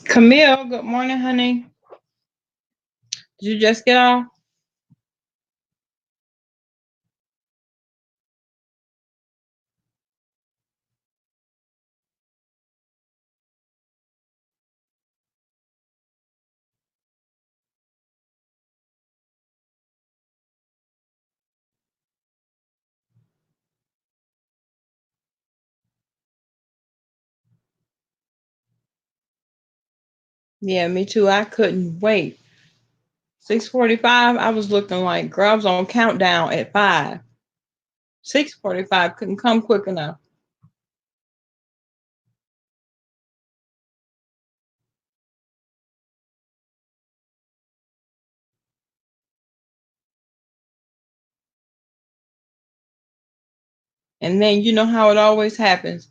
Camille, good morning, honey. Did you just get off? Yeah, me too. I couldn't wait. 6:45. I was looking like girl. I was on countdown at 5. 6:45 couldn't come quick enough. And then you know how it always happens.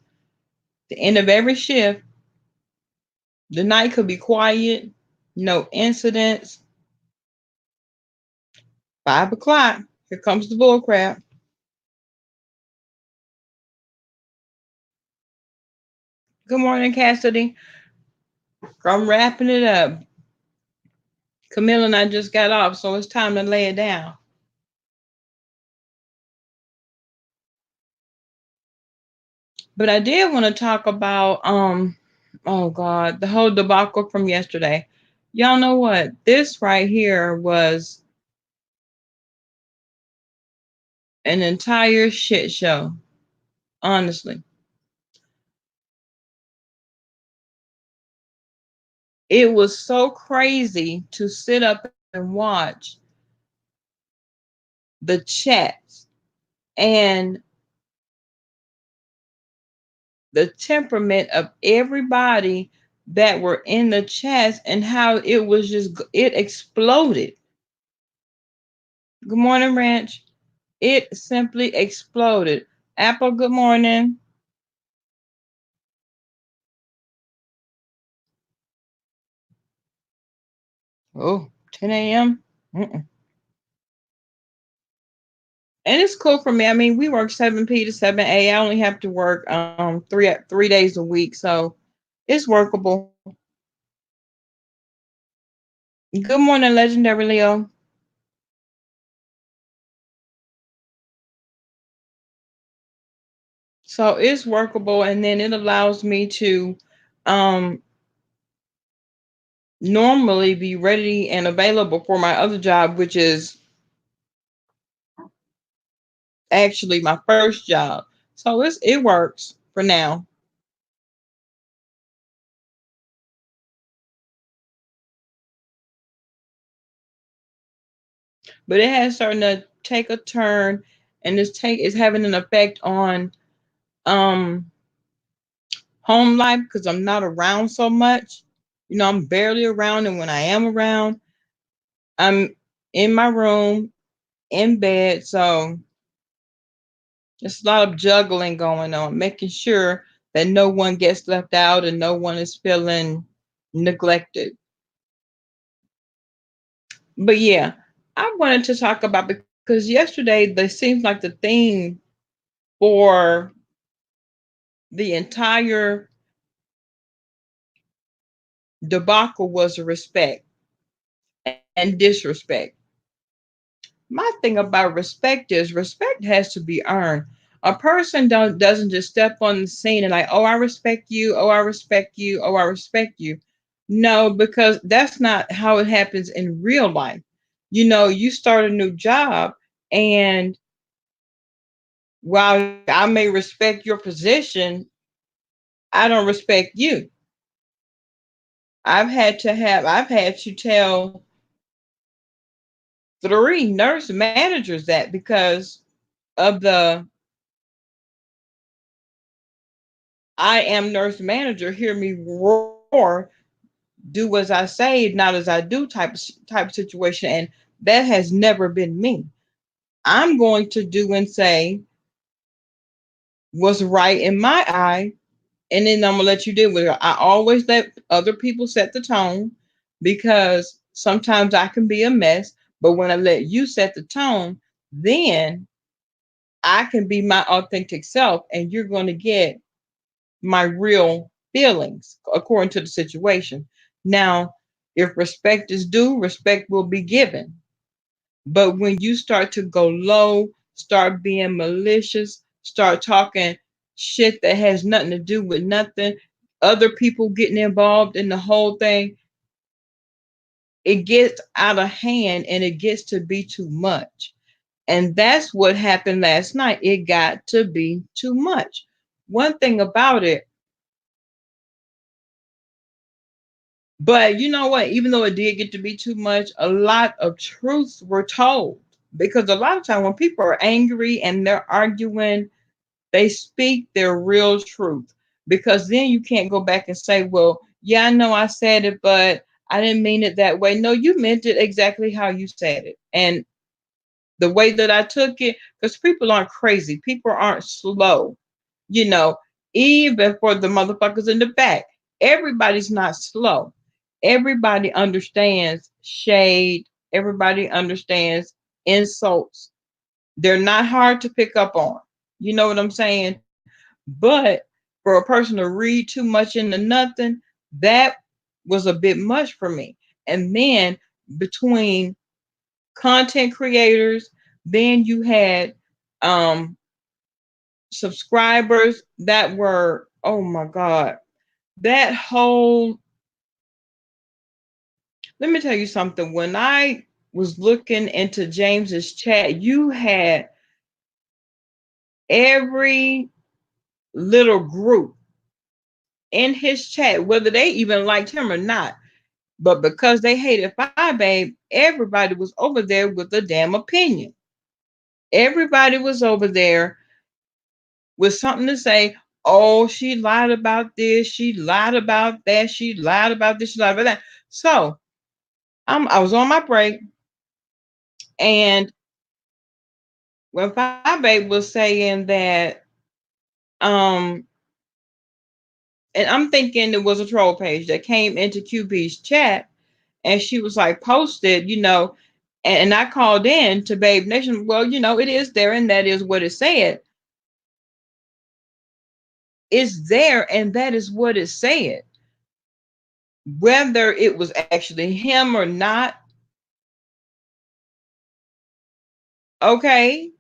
The end of every shift, the night could be quiet, no incidents. 5 o'clock. Here comes the bull crap. Good morning, Cassidy. I'm wrapping it up. Camille and I just got off, so it's time to lay it down. But I did want to talk about oh God, the whole debacle from yesterday. Y'all know what? This right here was an entire shit show. Honestly. It was so crazy to sit up and watch the chats and the temperament of everybody that were in the chats and how it was just it exploded. Good morning, Ranch. It simply exploded. Apple, good morning. Oh, 10 a.m. Mm-mm. And it's cool for me. I mean, we work 7 p to 7 a. I only have to work three days a week, so it's workable. Good morning, legendary Leo. So it's workable, and then it allows me to um normally be ready and available for my other job, which is actually my first job. So it works for now. But it has starting to take a turn, and it's having an effect on um home life because I'm not around so much. I'm barely around, and when I am around, I'm in my room in bed. So there's a lot of juggling going on, making sure that no one gets left out and no one is feeling neglected. But yeah, I wanted to talk about because yesterday there seems like the theme for the entire debacle was respect and disrespect. My thing about respect has to be earned. A person doesn't just step on the scene and like, oh, I respect you, oh, I respect you, oh, I respect you. No, because that's not how it happens in real life. You start a new job, and while I may respect your position, I don't respect you. I've had to tell 3 nurse managers that because of the I am nurse manager, hear me roar, do as I say, not as I do type situation. And that has never been me. I'm going to do and say what's right in my eye, and then I'm gonna let you deal with it. I always let other people set the tone because sometimes I can be a mess, but when I let you set the tone, then I can be my authentic self, and you're going to get my real feelings according to the situation. Now, if respect is due, respect will be given. But when you start to go low, start being malicious, start talking shit that has nothing to do with nothing, other people getting involved in the whole thing, it gets out of hand and it gets to be too much. And that's what happened last night. It got to be too much. One thing about it, but you know what? Even though it did get to be too much, a lot of truths were told. Because a lot of time when people are angry and they're arguing, they speak their real truth. Because then you can't go back and say, well, yeah, I know I said it, but I didn't mean it that way. No, you meant it exactly how you said it. And the way that I took it, because people aren't crazy, people aren't slow, you know, even for the motherfuckers in the back. Everybody's not slow. Everybody understands shade, everybody understands insults. They're not hard to pick up on. You know what I'm saying? But for a person to read too much into nothing, that was a bit much for me. And then between content creators, then you had um subscribers that were, oh my god, that whole, let me tell you something. When I was looking into James's chat, you had every little group in his chat, whether they even liked him or not, but because they hated Five Babe, everybody was over there with a damn opinion. Everybody was over there with something to say. Oh, she lied about this, she lied about that, she lied about this, she lied about that. So I was on my break, and when Five Babe was saying that, um, and I'm thinking it was a troll page that came into QB's chat, and she was like posted, and I called in to Babe Nation. Well, it is there, and that is what it said. It's there, and that is what it said. Whether it was actually him or not, okay,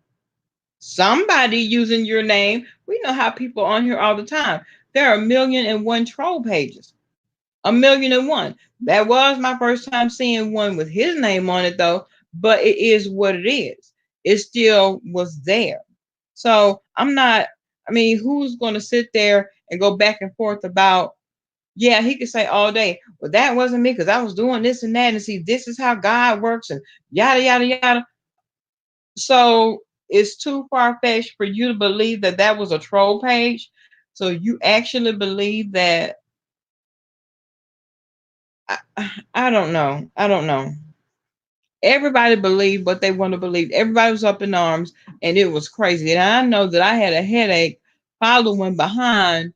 somebody using your name. We know how people on here all the time. There are 1,000,001 troll pages. 1,000,001. That was my first time seeing one with his name on it, though. But it is what it is. It still was there. So I'm not. I mean, who's going to sit there and go back and forth about? Yeah, he could say all day, well, that wasn't me because I was doing this and that, and see, this is how God works, and yada yada yada. So it's too far fetched for you to believe that that was a troll page. So you actually believe that? I don't know. I don't know. Everybody believed what they want to believe. Everybody was up in arms, and it was crazy. And I know that I had a headache following behind,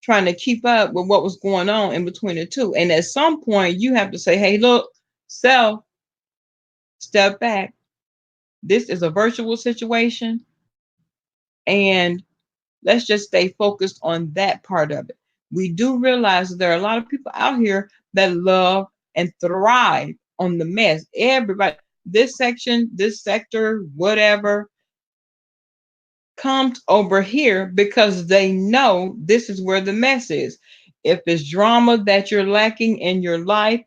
trying to keep up with what was going on in between the two. And at some point, you have to say, hey, look, self, step back. This is a virtual situation. And let's just stay focused on that part of it. We do realize that there are a lot of people out here that love and thrive on the mess. Everybody, this section, this sector, whatever, comes over here because they know this is where the mess is. If it's drama that you're lacking in your life,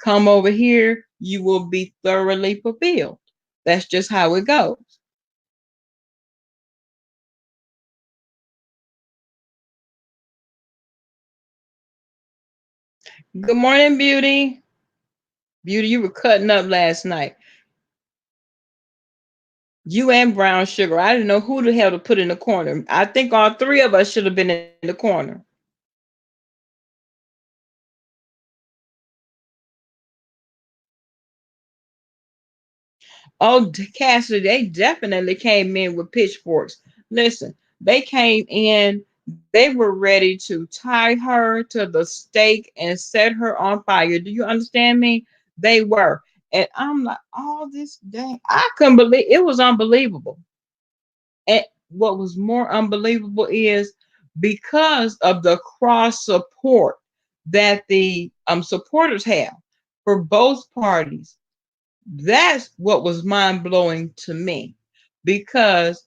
come over here, you will be thoroughly fulfilled. That's just how it goes. Good morning, Beauty. Beauty, you were cutting up last night. You and Brown Sugar. I didn't know who the hell to put in the corner. I think all three of us should have been in the corner. Oh, Cassidy, they definitely came in with pitchforks. Listen, they came in, they were ready to tie her to the stake and set her on fire. Do you understand me? They were. And I'm like, all this dang, I couldn't believe it was unbelievable. And what was more unbelievable is because of the cross support that the supporters have for both parties. That's what was mind blowing to me, because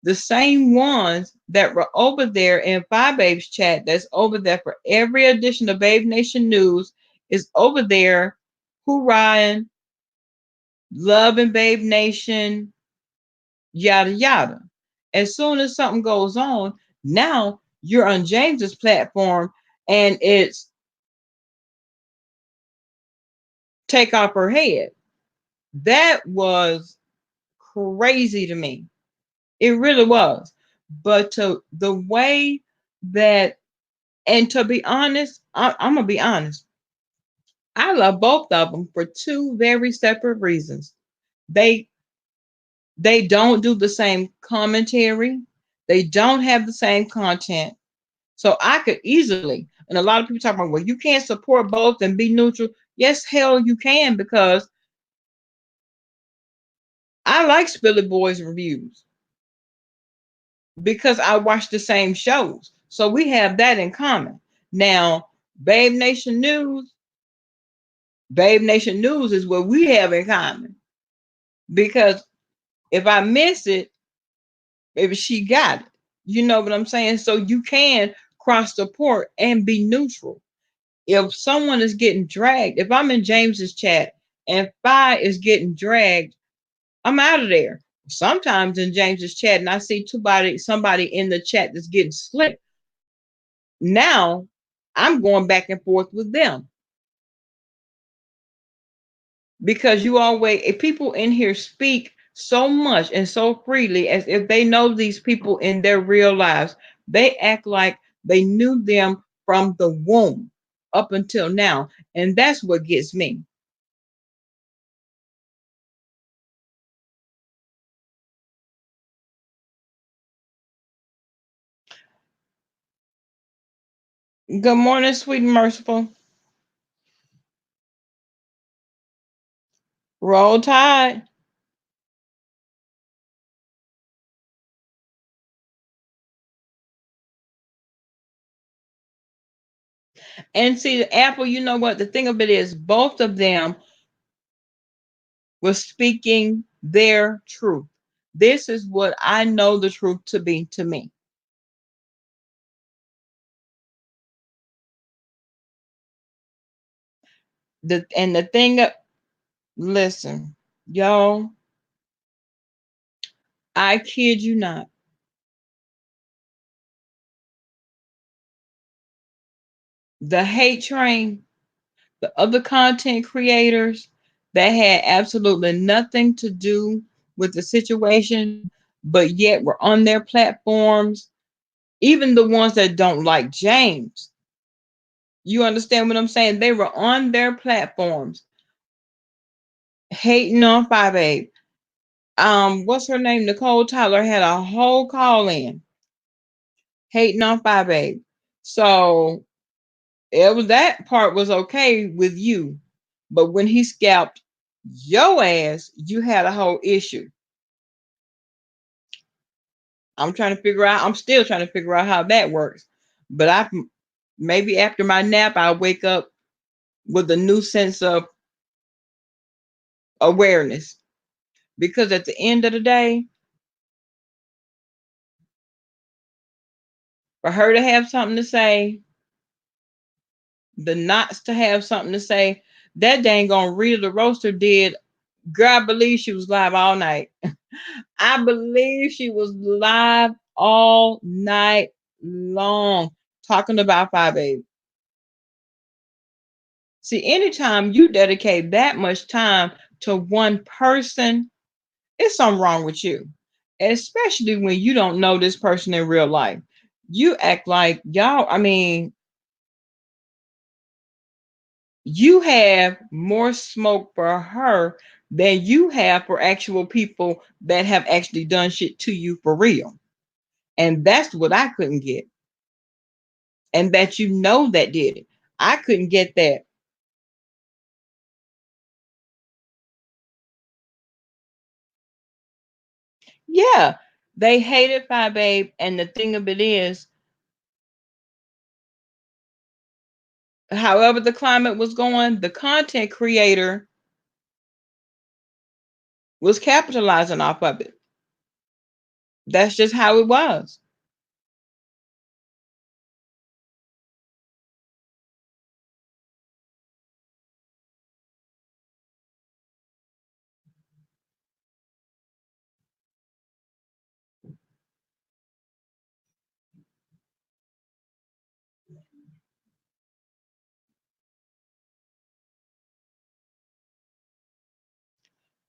the same ones that were over there in Five Babes chat, that's over there for every edition of Babe Nation News, is over there. Who Ryan, Love and Babe Nation, yada yada. As soon as something goes on, now you're on James's platform and it's take off her head. That was crazy to me. It really was. But to the way that, and to be honest, I'm gonna be honest. I love both of them for two very separate reasons. They they don't do the same commentary. They don't have the same content. So I could easily, and a lot of people talk about, well, you can't support both and be neutral. Yes, hell, you can, because I like Spilly Boys reviews because I watch the same shows. So we have that in common. Now, Babe Nation News, Babe Nation News is what we have in common. Because if I miss it, maybe she got it. You know what I'm saying? So you can cross support and be neutral. If someone is getting dragged, if I'm in James's chat and Phi is getting dragged, I'm out of there. Sometimes in James's chat, and I see somebody in the chat that's getting slipped. Now I'm going back and forth with them, because you always, if people in here speak so much and so freely as if they know these people in their real lives, they act like they knew them from the womb up until now, and that's what gets me. Good morning, sweet and merciful. Roll Tide. And see, Apple, you know what? The thing of it is, both of them were speaking their truth. This is what I know the truth to be to me. And the thing, listen, y'all, I kid you not. The hate train, the other content creators that had absolutely nothing to do with the situation, but yet were on their platforms, even the ones that don't like James. You understand what I'm saying? They were on their platforms hating on Five Eight. What's her name? Nicole Tyler had a whole call in hating on Five Eight. So it was, that part was okay with you, but when he scalped your ass, you had a whole issue. I'm still trying to figure out how that works. But maybe after my nap, I'll wake up with a new sense of awareness. Because at the end of the day, for her to have something to say, the knots to have something to say, that dang on Rita the Roaster did. Girl, I believe she was live all night. I believe she was live all night long talking about Five Baby. See, anytime you dedicate that much time to one person, it's something wrong with you. Especially when you don't know this person in real life. You act like y'all, I mean, you have more smoke for her than you have for actual people that have actually done shit to you for real. And that's what I couldn't get. And that you know that did it. I couldn't get that. Yeah, they hated Five Babe, and the thing of it is, However the climate was going, the content creator was capitalizing off of it. That's just how it was.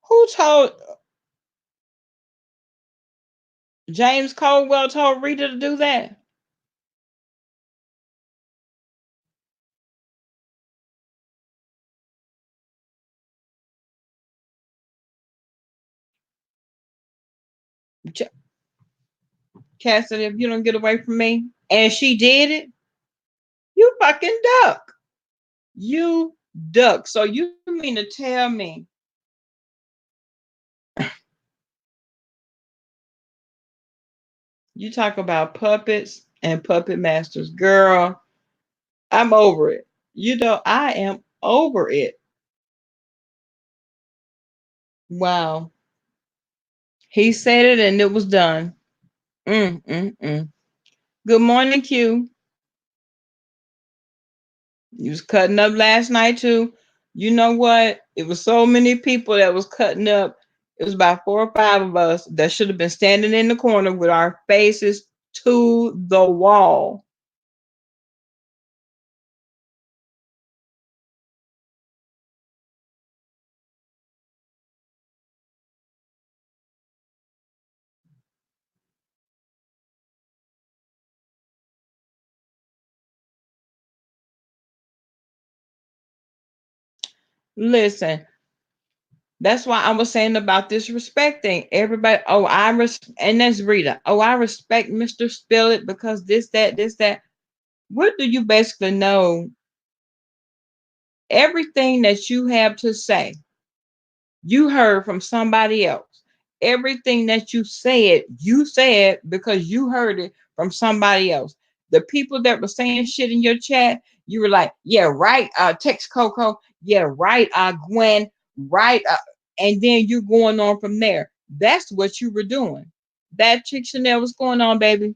Who told James Caldwell told Rita to do that? Cassidy, if you don't get away from me. And she did it, you fucking duck. You duck. So you mean to tell me you talk about puppets and puppet masters? Girl, I'm over it. You know, I am over it. Wow. He said it and it was done. Mm. Good morning, Q. You was cutting up last night too. You know what? It was so many people that was cutting up. It was about 4 or 5 of us that should have been standing in the corner with our faces to the wall. Listen, that's why I was saying about this respecting everybody. Oh, and that's Rita. Oh, I respect Mr. Spillet because this, that. What do you basically know? Everything that you have to say, you heard from somebody else. Everything that you said because you heard it from somebody else. The people that were saying shit in your chat, you were like, yeah, right, text Coco, yeah, right, Gwen, right, and then you going on from there. That's what you were doing. That chick Chanel was going on, baby.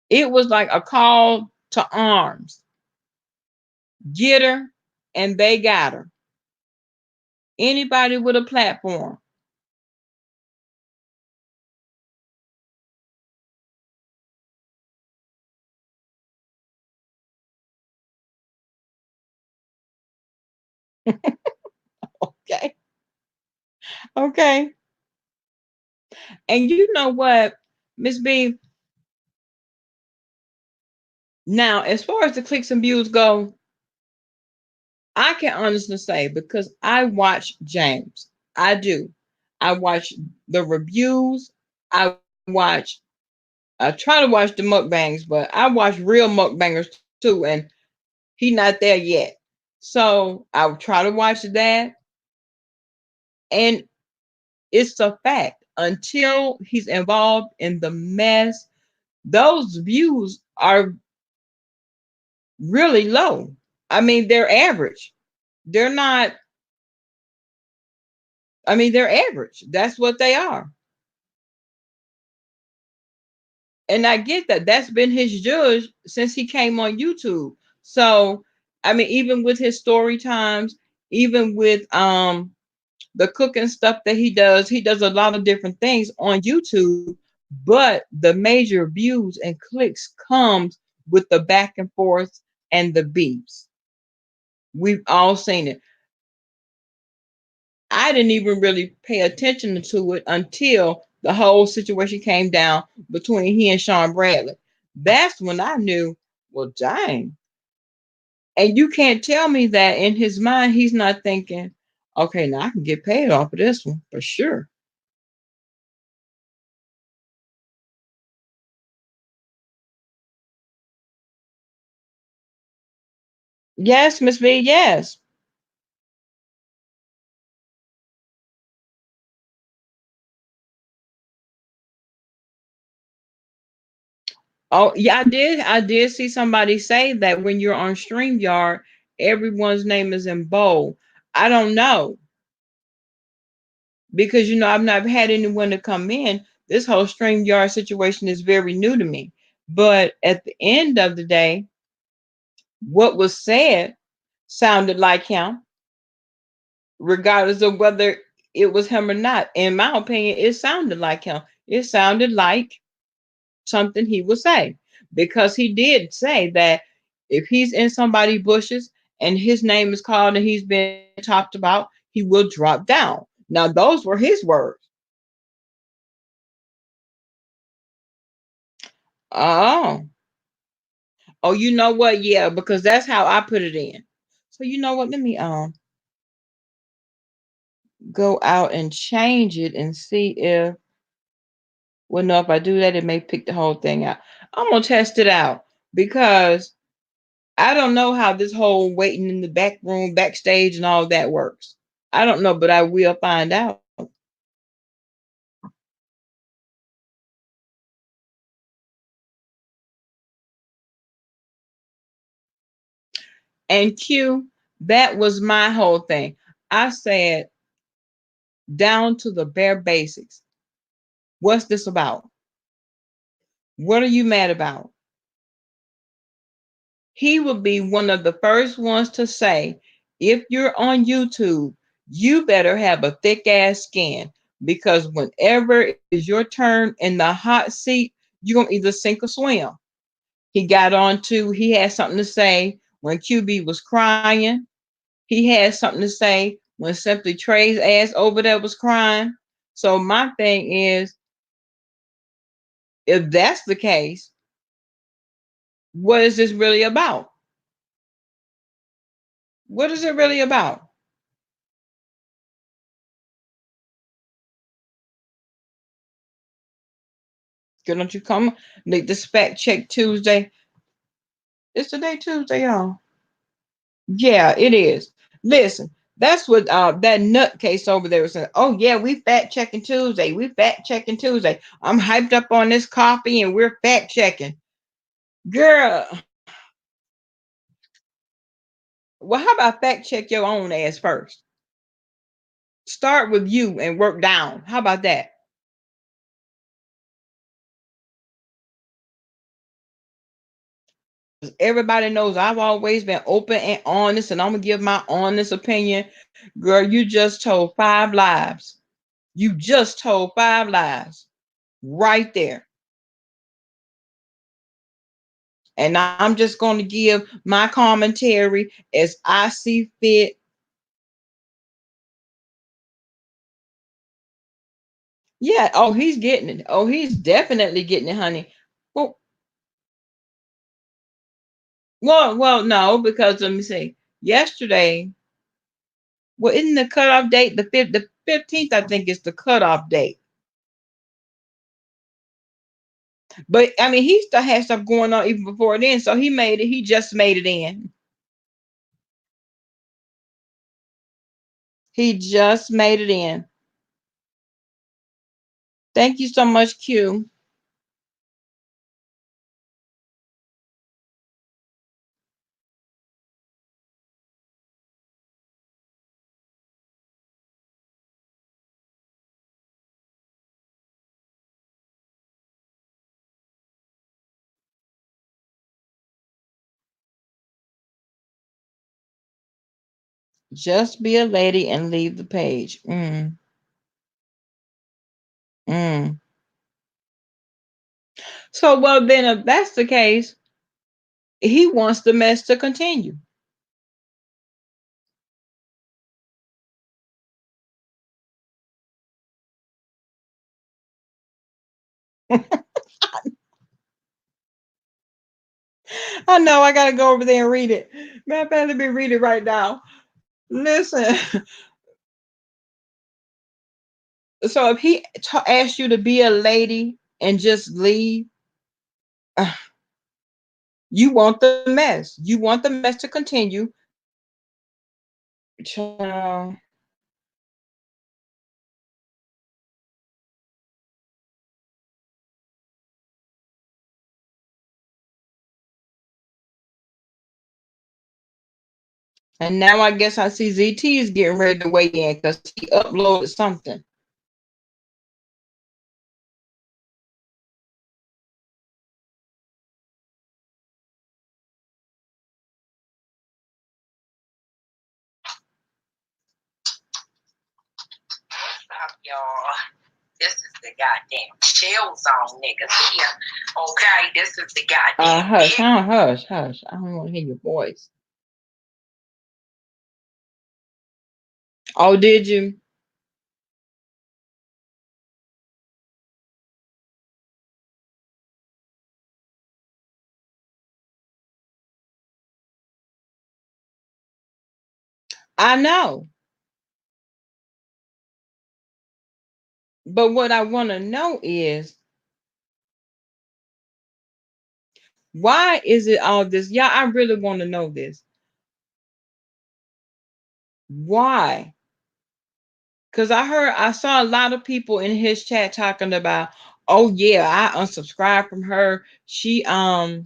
It was like a call to arms. Get her, and they got her. Anybody with a platform. Okay. Okay. And you know what, Miss B, now as far as the clicks and views go, I can honestly say because I watch James. I do. I watch the reviews. I watch I try to watch the mukbangs, but I watch real mukbangers too, and he not there yet. So I will try to watch that. And it's a fact. Until he's involved in the mess, those views are really low. I mean, they're average. They're not, I mean, they're average. That's what they are. And I get that. That's been his judge since he came on YouTube. So, I mean, even with his story times, even with the cooking stuff that he does a lot of different things on YouTube, but the major views and clicks comes with the back and forth and the beefs. We've all seen it. I didn't even really pay attention to it until the whole situation came down between he and Sean Bradley. That's when I knew, well, dang. And you can't tell me that in his mind, he's not thinking, okay, now I can get paid off of this one for sure. Yes, Miss B, yes. Oh, yeah, I did see somebody say that when you're on StreamYard, everyone's name is in bold. I don't know because I've not had anyone to come in. This whole StreamYard situation is very new to me. But at the end of the day, what was said sounded like him, regardless of whether it was him or not. In my opinion, it sounded like him. It sounded like something he would say because he did say that if he's in somebody's bushes and his name is called and he's been talked about, he will drop down. Now, those were his words. Oh, oh, you know what? Yeah, because that's how I put it in. So you know what? Let me go out and change it and see if, well, no, if I do that, it may pick the whole thing out. I'm gonna test it out because I don't know how this whole waiting in the back room, backstage, and all that works. I don't know, but I will find out. And Q, that was my whole thing. I said, down to the bare basics. What's this about? What are you mad about? He would be one of the first ones to say, if you're on YouTube, you better have a thick ass skin because whenever it is your turn in the hot seat, you're going to either sink or swim. He had something to say when QB was crying. He had something to say when Simply Trey's ass over there was crying. So my thing is, if that's the case, what is this really about? What is it really about? Girl, don't you come make this fact check Tuesday. It's today Tuesday, y'all. Yeah, it is. Listen, that's what that nutcase over there was saying. Oh yeah, we fact checking Tuesday. We fact checking Tuesday. I'm hyped up on this coffee and we're fact checking. Girl, well, how about fact check your own ass first? Start with you and work down. How about that? Everybody knows I've always been open and honest, and I'm gonna give my honest opinion. Girl, you just told 5 lies. You just told 5 lies right there. And I'm just going to give my commentary as I see fit. Yeah. Oh, he's getting it. Oh, he's definitely getting it, honey. Well, no, because let me see. Yesterday, well, isn't the cutoff date the 15th? I think is the cutoff date. But I mean, he still had stuff going on even before then, so he made it. He just made it in. He just made it in. Thank you so much, Q. Just be a lady and leave the page. Mm. So, well, then, if that's the case, he wants the mess to continue. I know I gotta go over there and read it. Man, I better be read it right now. Listen, so if he asks you to be a lady and just leave, uh, you want the mess. You want the mess to continue. Child. And now I guess I see ZT is getting ready to weigh in because he uploaded something. Stop, y'all. This is the goddamn chill zone niggas here. Okay, this is the goddamn Hush, huh? Hush, hush. I don't want to hear your voice. Oh, did you? I know. But what I want to know is why is it all this? Yeah, I really want to know this. Why? Because I saw a lot of people in his chat talking about, oh yeah, I unsubscribed from her. She has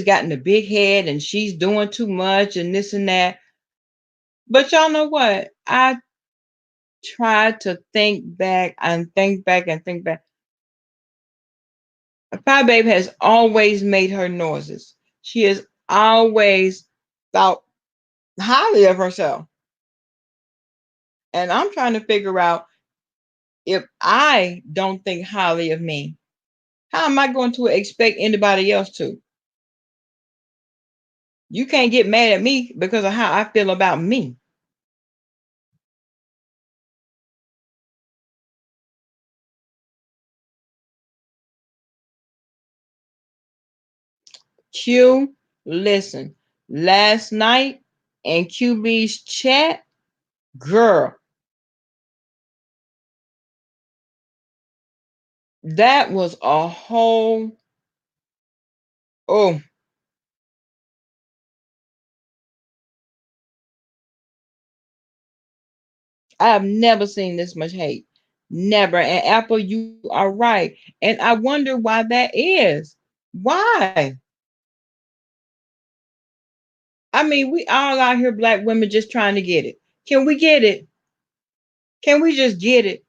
gotten a big head and she's doing too much and this and that. But y'all know what? I tried to think back and think back and think back. Fire Babe has always made her noises. She has always thought highly of herself. And I'm trying to figure out, if I don't think highly of me, how am I going to expect anybody else to? You can't get mad at me because of how I feel about me. Q, listen, last night in QB's chat, girl, that was a whole, oh, I have never seen this much hate. Never. And Apple, you are right. And I wonder why that is. Why? I mean, we all out here, black women, just trying to get it. Can we get it? Can we just get it?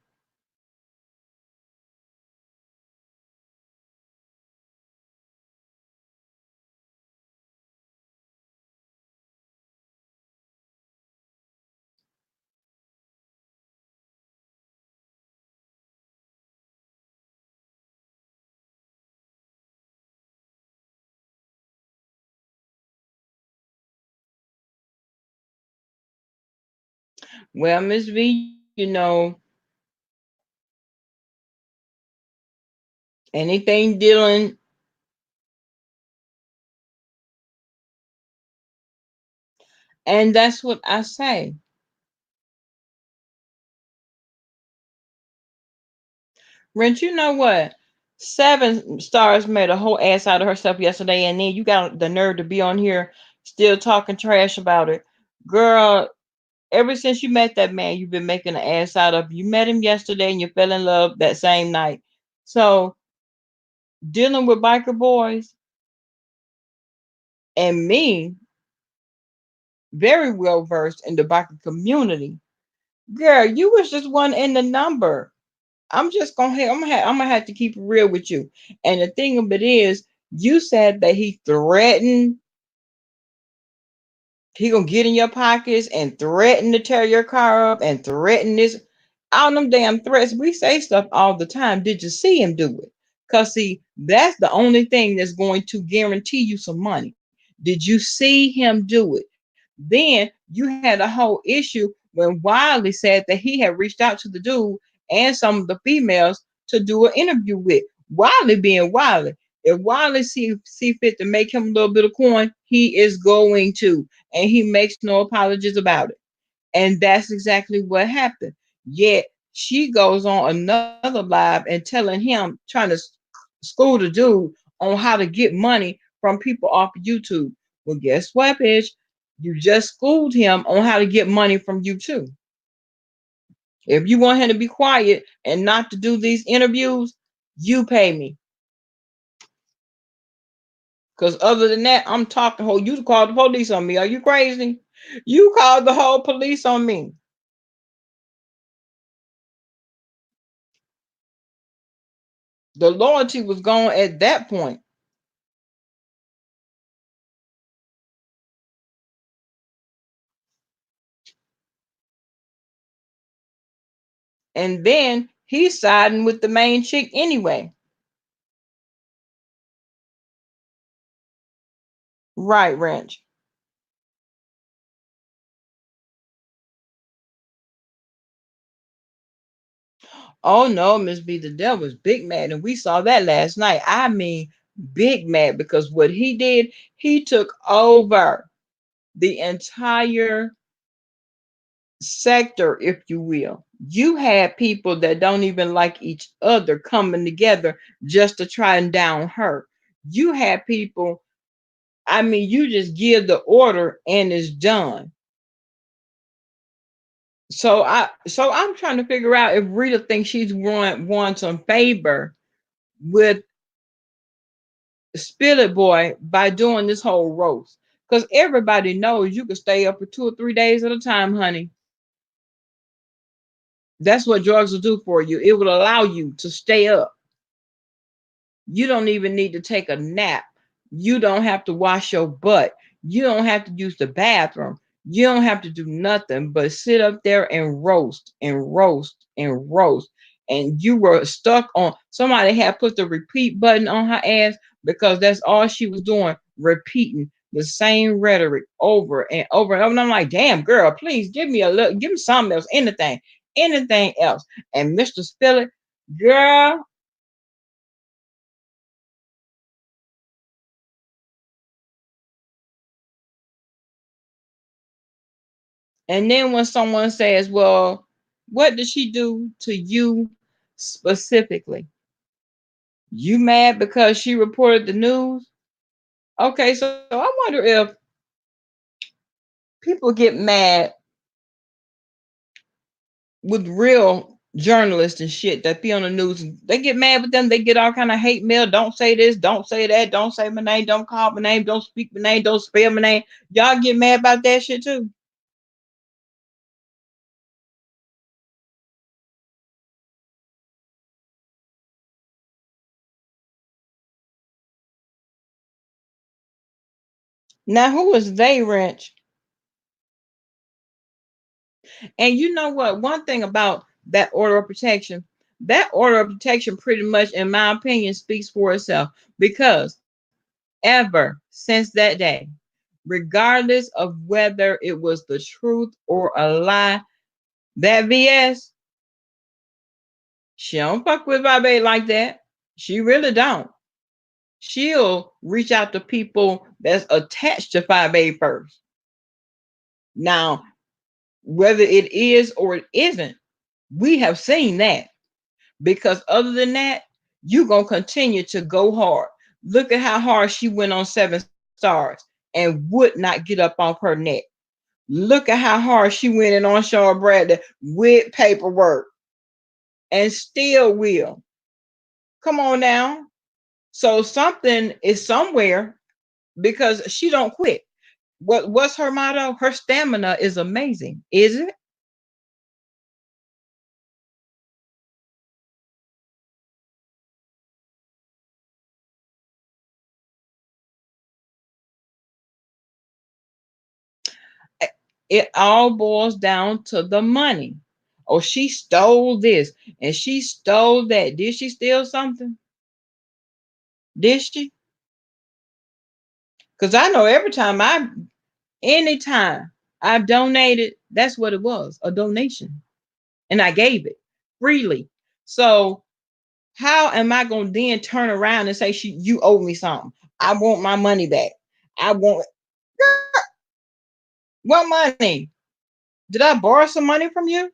Well, Miss V, anything dealing, and that's what I say. Rent, you know what? Seven Stars made a whole ass out of herself yesterday, and then you got the nerve to be on here still talking trash about it. Girl, ever since you met that man, you've been making an ass out of. You met him yesterday and you fell in love that same night. So dealing with biker boys and me, very well versed in the biker community. Girl, you was just one in the number. I'm gonna have to keep it real with you. And the thing of it is, you said that he threatened, he gonna get in your pockets and threaten to tear your car up and threaten this. All them damn threats. We say stuff all the time. Did you see him do it? Cause see, that's the only thing that's going to guarantee you some money. Did you see him do it? Then you had a whole issue when Wiley said that he had reached out to the dude and some of the females to do an interview with. Wiley being Wiley. If Wiley see fit to make him a little bit of coin, he is going to, and he makes no apologies about it. And that's exactly what happened. Yet she goes on another live and telling him, trying to school the dude on how to get money from people off of YouTube. Well, guess what, bitch? You just schooled him on how to get money from YouTube. If you want him to be quiet and not to do these interviews, you pay me. Because other than that, I'm talking whole. You called the police on me. Are you crazy? You called the whole police on me. The loyalty was gone at that point. And then he's siding with the main chick anyway. Right, Ranch. Oh no, Miss B, the devil was big mad, and we saw that last night. I mean, big mad because what he did, he took over the entire sector, if you will. You had people that don't even like each other coming together just to try and down her. You had people, I mean, you just give the order and it's done. So I'm trying to figure out if Rita thinks she's won some favor with Spill It Boy by doing this whole roast. Because everybody knows you can stay up for 2 or 3 days at a time, honey. That's what drugs will do for you. It will allow you to stay up. You don't even need to take a nap. You don't have to wash your butt. You don't have to use the bathroom. You don't have to do nothing but sit up there and roast and roast and roast. And you were stuck on somebody had put the repeat button on her ass because that's all she was doing, repeating the same rhetoric over and over and over. And I'm like, damn, girl, please give me a look, give me something else, anything else. And Mr. Spiller, girl, and then when someone says, well, what did she do to you specifically? You mad because she reported the news? Okay, so I wonder if people get mad with real journalists and shit that be on the news. They get mad with them. They get all kind of hate mail. Don't say this. Don't say that. Don't say my name. Don't call my name. Don't speak my name. Don't spell my name. Y'all get mad about that shit too. Now, who is they, Wrench? And you know what? One thing about that order of protection pretty much, in my opinion, speaks for itself because ever since that day, regardless of whether it was the truth or a lie, that VS, she don't fuck with my baby like that. She really don't. She'll reach out to people that's attached to 5A first. Now, whether it is or it isn't, we have seen that. Because other than that, you're going to continue to go hard. Look at how hard she went on 7 stars and would not get up off her neck. Look at how hard she went in on Sean Bradley with paperwork and still will. Come on now. So something is somewhere because she don't quit. What's her motto? Her stamina is amazing, is it? It all boils down to the money. Oh, she stole this and she stole that. Did she steal something? Did she? Because I know anytime I've donated, that's what it was, a donation. And I gave it freely. So how am I going to then turn around and say, you owe me something? I want my money back. I want what money? Did I borrow some money from you?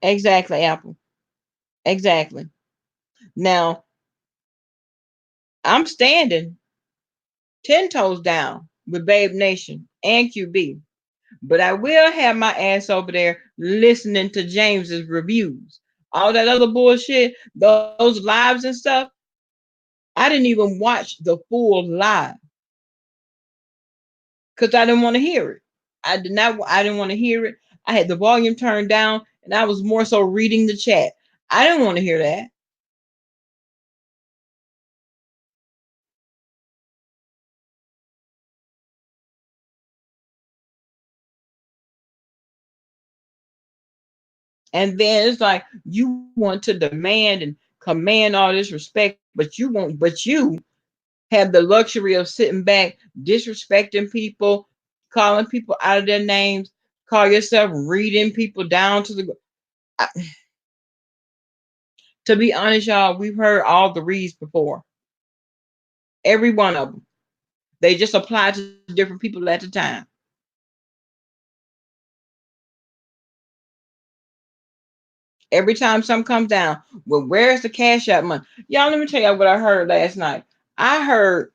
Exactly, Apple. Exactly. Now, I'm standing 10 toes down with Babe Nation and QB But I will have my ass over there listening to James's reviews. All that other bullshit, those lives and stuff, I didn't even watch the full live because I didn't want to hear it. I didn't want to hear it. I had the volume turned down and I was more so reading the chat. I didn't want to hear that. And then it's like you want to demand and command all this respect, but you have the luxury of sitting back, disrespecting people, calling people out of their names, call yourself reading people down to the. I, to be honest, y'all, we've heard all the reads before, every one of them. They just apply to different people at the time. Every time something comes down, well, where's the cash out money? Y'all, let me tell you what I heard last night. I heard,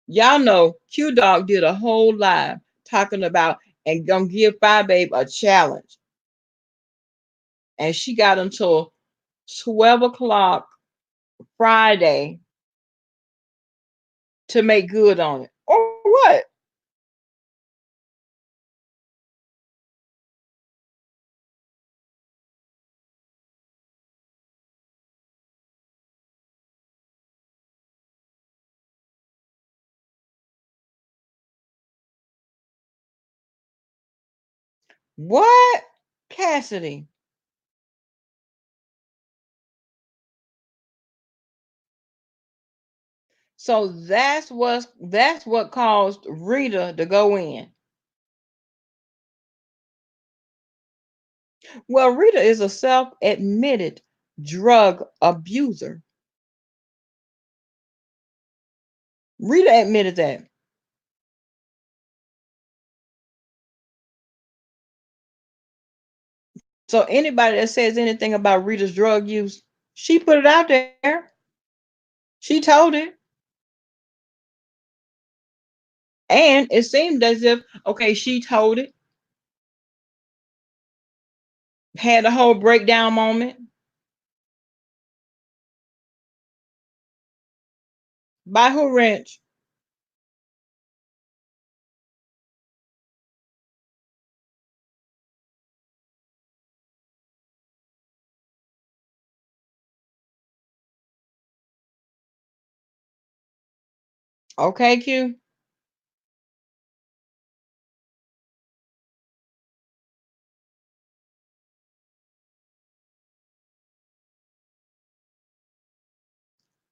y'all know, Q Dog did a whole live talking about and gonna give Five Babe a challenge. And she got until 12 o'clock Friday to make good on it. Or what? What? Cassidy. So that's what caused Rita to go in. Well, Rita is a self-admitted drug abuser. Rita admitted that. So anybody that says anything about Rita's drug use, she put it out there. She told it. And it seemed as if, okay, she told it, had a whole breakdown moment. By who Wrench? Okay, Q.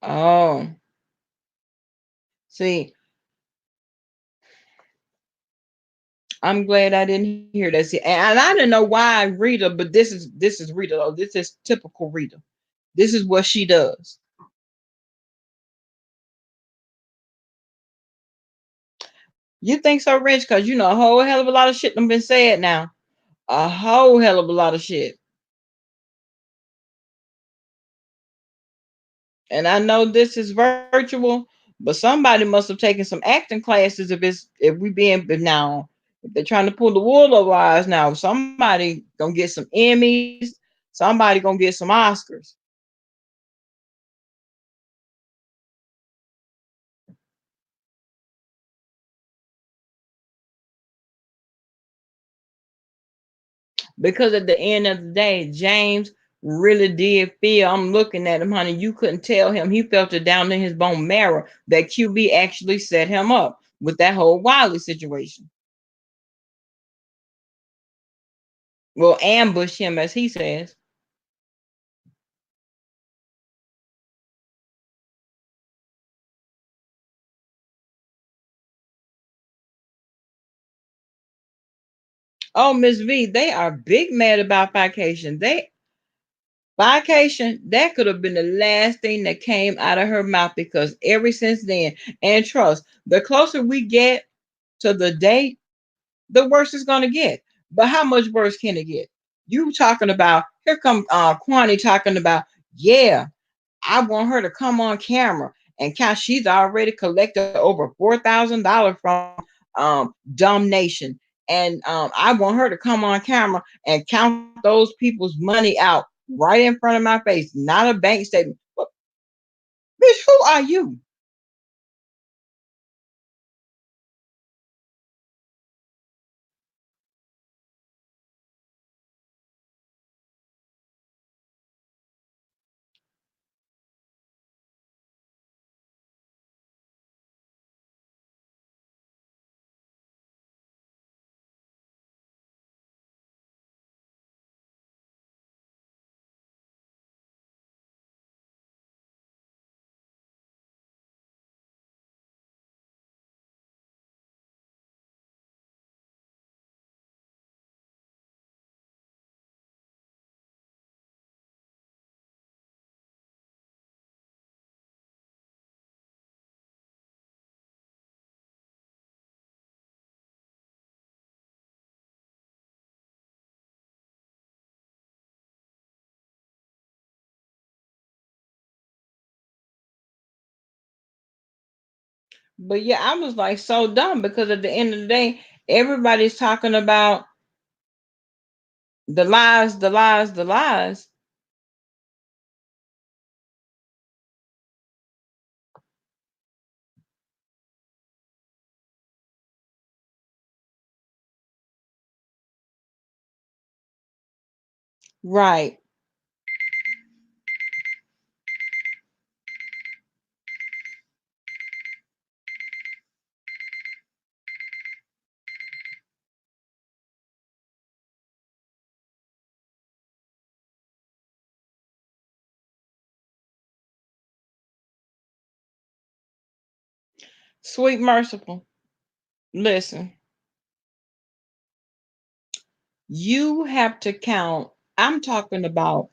Oh, see, I'm glad I didn't hear that. See, and I didn't know why Rita, but this is Rita though. This is typical Rita. This is what she does. You think so, Rich? Because you know a whole hell of a lot of shit done been said now. A whole hell of a lot of shit. And I know this is virtual, but somebody must have taken some acting classes if we being now. If they're trying to pull the wool over our eyes now, somebody gonna get some Emmys, somebody gonna get some Oscars. Because at the end of the day, James really did feel. I'm looking at him, honey. You couldn't tell him. He felt it down in his bone marrow that QB actually set him up with that whole Wiley situation. Well, ambush him, as he says. Oh, Miss V, they are big mad about vacation. Vacation, that could have been the last thing that came out of her mouth because ever since then, and trust, the closer we get to the date, the worse it's gonna get. But how much worse can it get? You talking about here come Kwani talking about, yeah, I want her to come on camera and count. She's already collected over $4,000 from Dumb Nation. And I want her to come on camera and count those people's money out right in front of my face, not a bank statement. But, bitch, who are you? But yeah, I was like so dumb because at the end of the day, everybody's talking about the lies, the lies, the lies. Right. Sweet merciful. Listen, you have to count. I'm talking about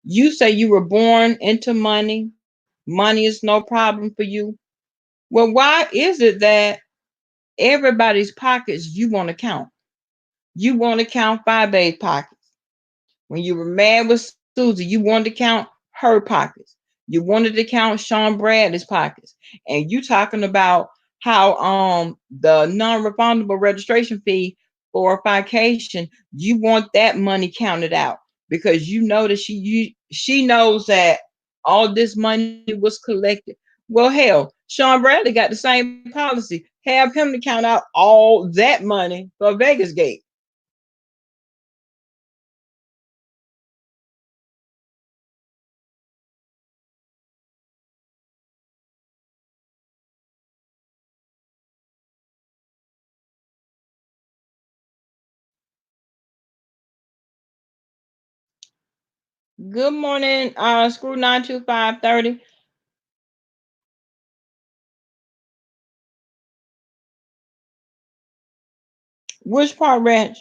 you say you were born into money. Money is no problem for you. Well, why is it that everybody's pockets you want to count? You want to count Five Bay's pockets. When you were mad with Susie, you wanted to count her pockets. You wanted to count Sean Bradley's pockets. And you talking about how the non-refundable registration fee for a vacation, you want that money counted out because you know that she knows that all this money was collected. Well, hell, Sean Bradley got the same policy. Have him to count out all that money for Vegas Gate. Good morning, Screw 92530. Which part, Ranch?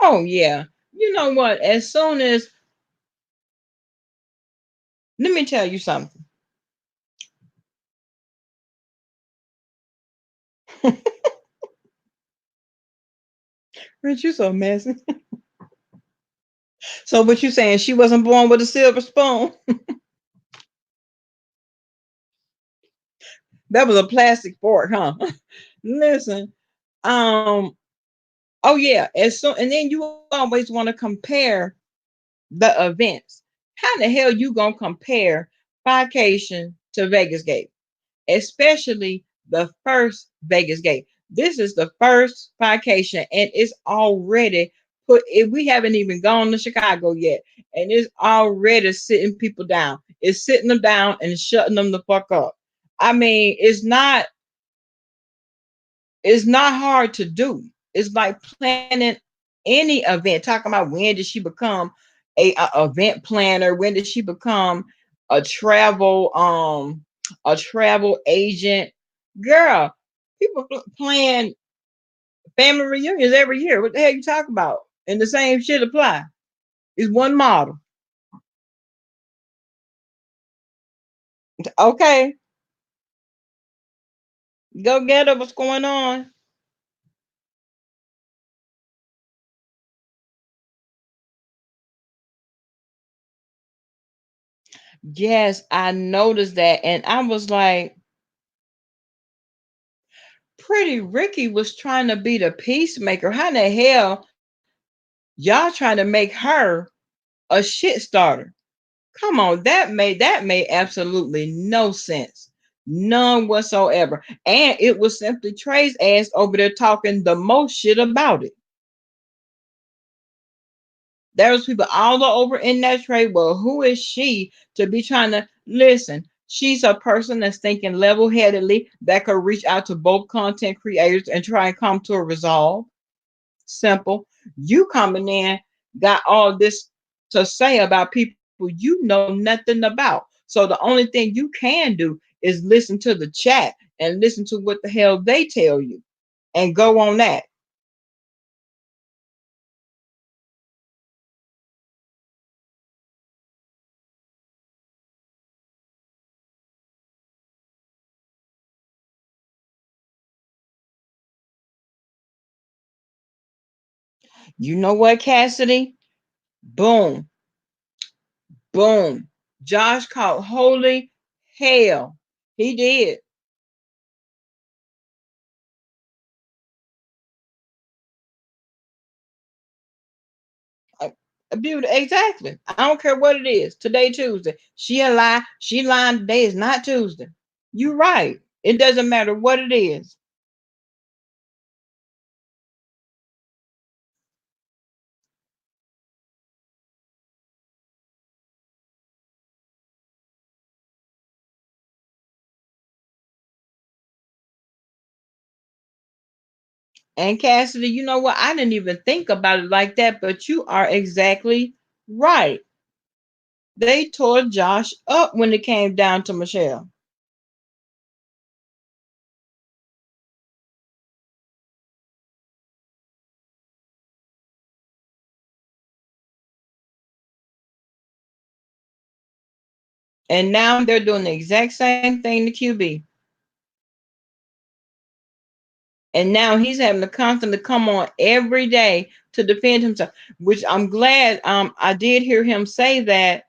Oh yeah. You know what? As soon as let me tell you something. Rich, you so messy. So what you saying? She wasn't born with a silver spoon? That was a plastic fork, huh? Listen. Um. Oh yeah. As so, and then you always want to compare the events. How the hell you gonna compare vacation to Vegas Gate? Especially the first Vegas Gate. This is the first vacation, and it's already put. We haven't even gone to Chicago yet, and it's already sitting people down. It's sitting them down and shutting them the fuck up. I mean, it's not hard to do. It's like planning any event. Talking about when did she become a event planner? When did she become a travel agent? Girl, people plan family reunions every year. What the hell you talking about? And the same shit apply. It's one model. Okay, go get her. What's going on? Yes, I noticed that, and I was like, Pretty Ricky was trying to be the peacemaker. How the hell y'all trying to make her a shit starter? Come on, that made absolutely no sense. None whatsoever. And it was simply Trey's ass over there talking the most shit about it. There was people all over in that trade. Well, who is she to be trying to listen? She's a person that's thinking level-headedly that could reach out to both content creators and try and come to a resolve. Simple. You coming in got all this to say about people you know nothing about. So the only thing you can do is listen to the chat and listen to what the hell they tell you and go on that. You know what, Cassidy? Boom, boom. Josh called holy hell. He did. Uh, Beauty, exactly. I don't care what it is. Today, Tuesday. She a lie. She lying. Today is not Tuesday. You right. It doesn't matter what it is. And Cassidy, you know what? I didn't even think about it like that, but you are exactly right. They tore Josh up when it came down to Michelle. And now they're doing the exact same thing to QB. And now he's having to constantly come on every day to defend himself, which I'm glad I did hear him say that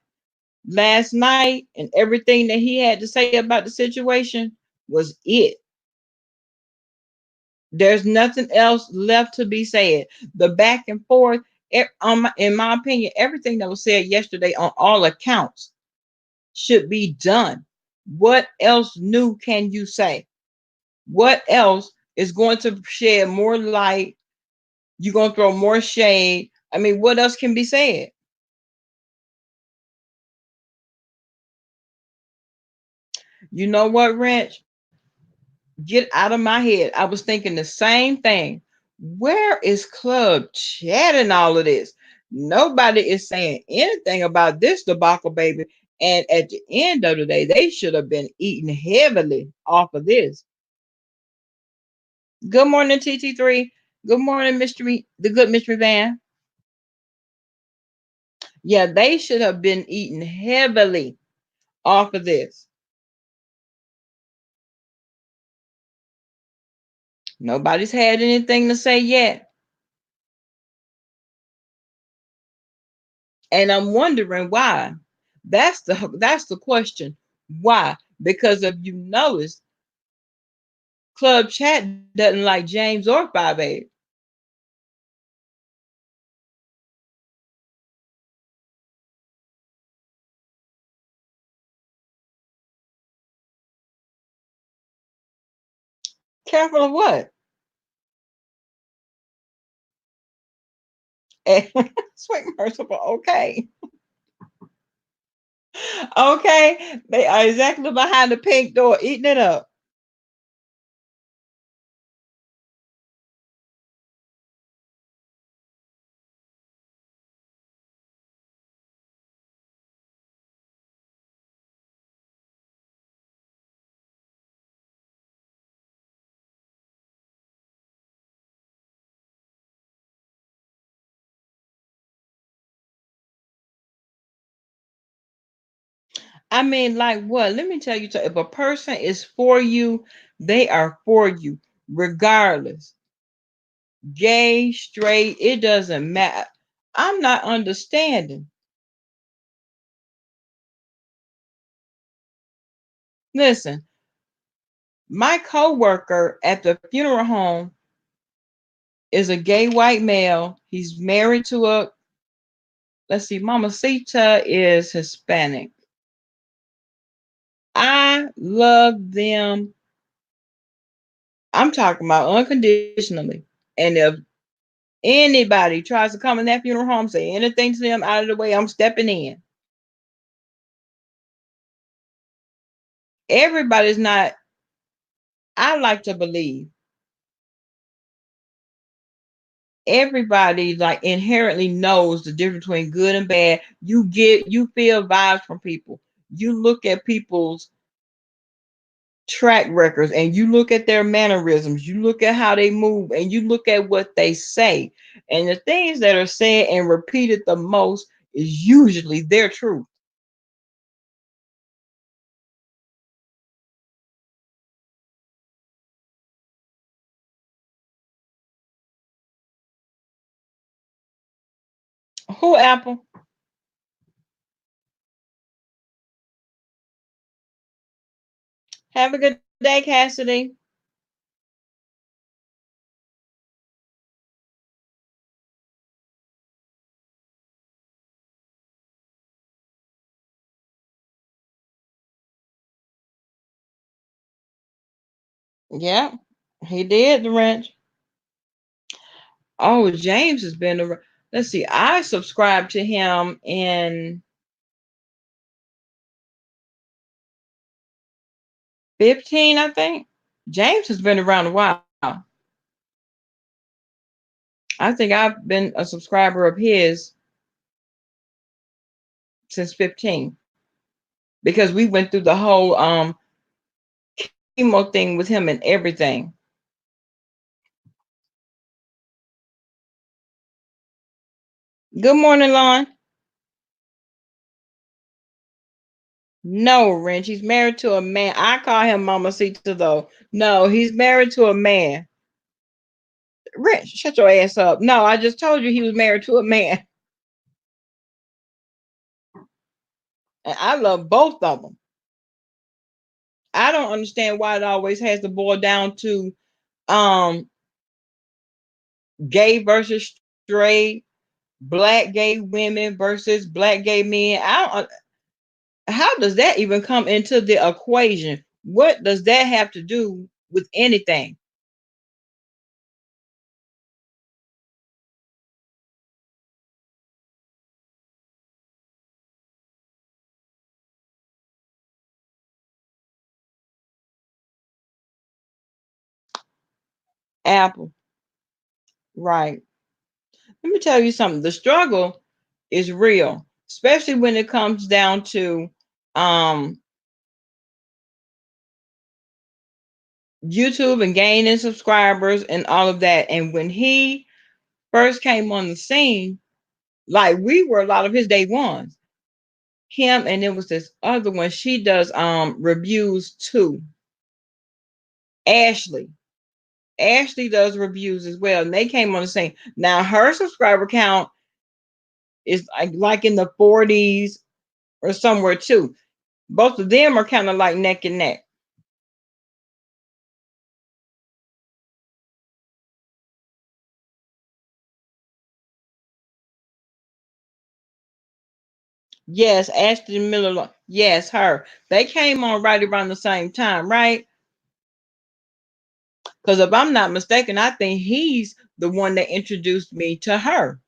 last night, and everything that he had to say about the situation was it. There's nothing else left to be said. The back and forth, in my opinion, everything that was said yesterday on all accounts should be done. What else new can you say? What else is going to shed more light? You're going to throw more shade. I mean, what else can be said? You know what, Wrench? Get out of my head. I was thinking the same thing. Where is Club Chat in all of this? Nobody is saying anything about this debacle, baby. And at the end of the day, they should have been eating heavily off of this. Good morning, TT3. Good morning, Mystery, the good Mystery Van. Yeah, they should have been eating heavily off of this. Nobody's had anything to say yet. And I'm wondering why. That's the question. Why? Because if you notice, Club Chat doesn't like James or 5A. Careful of what? Sweet merciful. Okay. Okay. They are exactly behind the pink door eating it up. I mean, like what? Let me tell you, so if a person is for you, they are for you, regardless. Gay, straight, it doesn't matter. I'm not understanding. Listen, my coworker at the funeral home is a gay white male. He's married to a, let's see, Mamacita is Hispanic. I love them. I'm talking about unconditionally. And if anybody tries to come in that funeral home, say anything to them out of the way, I'm stepping in. Everybody's not, I like to believe everybody like inherently knows the difference between good and bad. You feel vibes from people. You look at people's track records and you look at their mannerisms, you look at how they move, and you look at what they say. And the things that are said and repeated the most is usually their truth. Who Apple? Have a good day, Cassidy. Yeah, he did the ranch. Oh, James has been around. Let's see. I subscribed to him in 15, I think. James has been around a while. I think I've been a subscriber of his since 15 because we went through the whole chemo thing with him and everything. Good morning, Lon. No, Wrench. He's married to a man. I call him Mama Sita though. No, he's married to a man. Wrench, shut your ass up. No, I just told you he was married to a man. And I love both of them. I don't understand why it always has to boil down to um gay versus straight, black gay women versus black gay men. I don't, how does that even come into the equation? What does that have to do with anything? Apple, right? Let me tell you something. The struggle is real, especially when it comes down to um YouTube and gaining subscribers and all of that. And when he first came on the scene, like we were a lot of his day ones. Him and it was this other one. She does reviews too. Ashley. Ashley does reviews as well. And they came on the scene. Now her subscriber count is like in the 40s or somewhere too. Both of them are kind of like neck and neck. Yes, Ashton Miller. Yes, her. They came on right around the same time, right? Because if I'm not mistaken, I think he's the one that introduced me to her.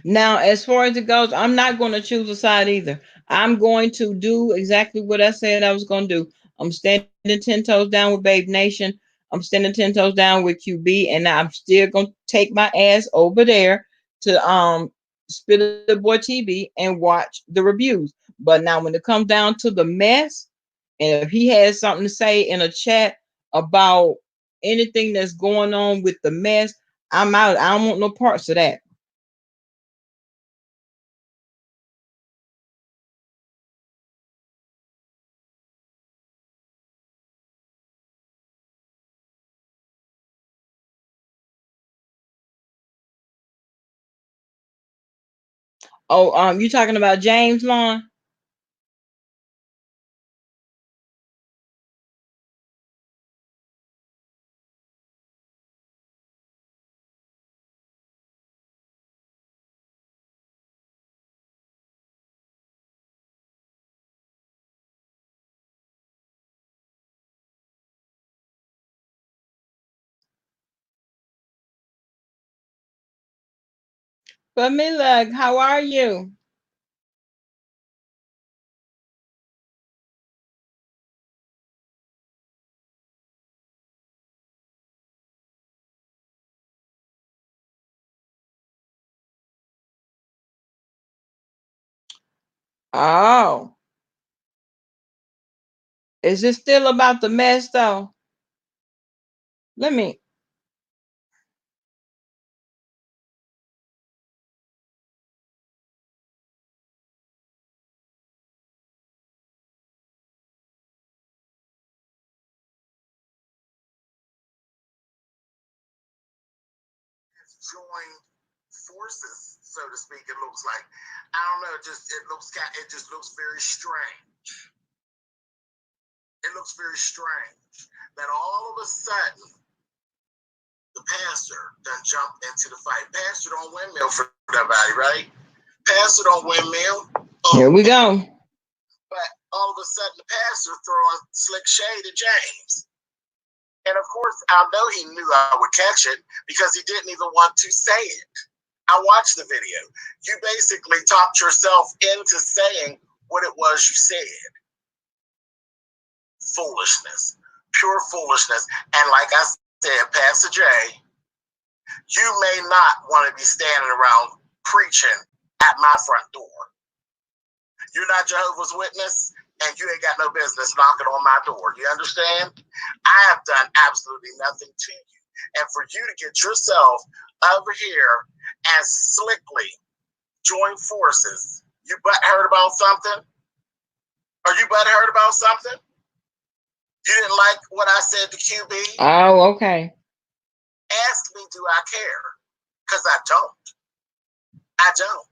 Now, as far as it goes, I'm not going to choose a side either. I'm going to do exactly what I said I was going to do. I'm standing 10 toes down with Babe Nation. I'm standing 10 toes down with QB, and I'm still going to take my ass over there to Spitter Boy TV and watch the reviews. But now, when it comes down to the mess, And if he has something to say in a chat about anything that's going on with the mess, I'm out. I don't want no parts of that. Oh, you talking about James Lawn? But Mila, how are you? Oh, is it still about the mess though? Let me. Join forces, so to speak. It looks like, I don't know. It just looks very strange. It looks very strange that all of a sudden the pastor done jumped into the fight. Pastor don't windmill for nobody, right? Pastor don't windmill. Here we go. But all of a sudden the pastor throwing slick shade at James. And of course, I know he knew I would catch it because he didn't even want to say it. I watched the video. You basically talked yourself into saying what it was you said. Foolishness, pure foolishness. And like I said, Pastor Jay, you may not want to be standing around preaching at my front door. You're not Jehovah's Witness, and you ain't got no business knocking on my door. You understand? I have done absolutely nothing to you. And for you to get yourself over here and slickly join forces, you butthurt about something? Are you butthurt about something? You didn't like what I said to QB? Oh, okay. Ask me, do I care? Because I don't. I don't.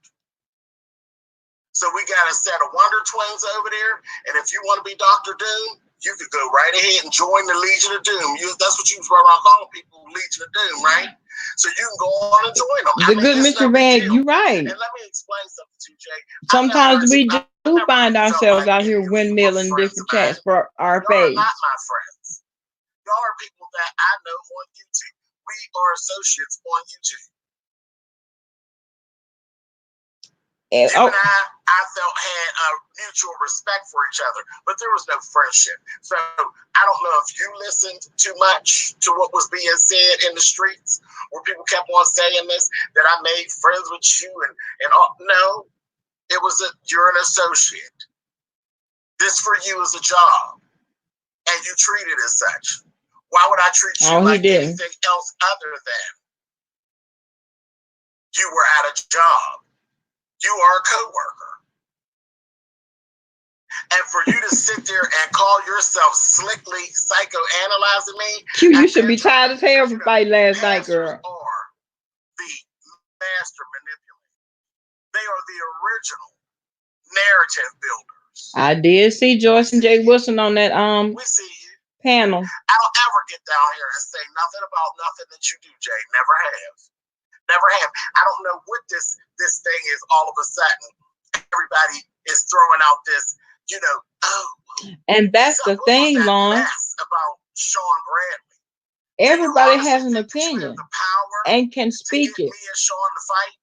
So we got a set of Wonder Twins over there, and if you want to be Dr. Doom, you could go right ahead and join the Legion of Doom. That's what you run around calling people, Legion of Doom, right? So you can go on and join them. The good Mr. Bag, you're right. And let me explain something to you, Jay. Sometimes we do find ourselves out here windmilling different chats for our face. Y'all are not my friends. Y'all are people that I know on YouTube. We are associates on YouTube. And, you and I felt had a mutual respect for each other, but there was no friendship. So I don't know if you listened too much to what was being said in the streets, where people kept on saying this, that I made friends with you and all. No, it was you're an associate. This for you is a job, and you treat it as such. Why would I treat you like anything else other than you were at a job? You are a coworker. And for you to sit there and call yourself slickly psychoanalyzing me. Q, you should be tired as hell from fighting last night, girl. Are the master manipulators. They are the original narrative builders. I did see Joyce and Jay Wilson on that we see you. Panel. I don't ever get down here and say nothing about nothing that you do, Jay. Never have. Never have. I don't know what this thing is. All of a sudden, everybody is throwing out this, oh. And that's the thing, Lon. About Sean Bradley. Everybody has an opinion and can speak it. Me and Sean to fight.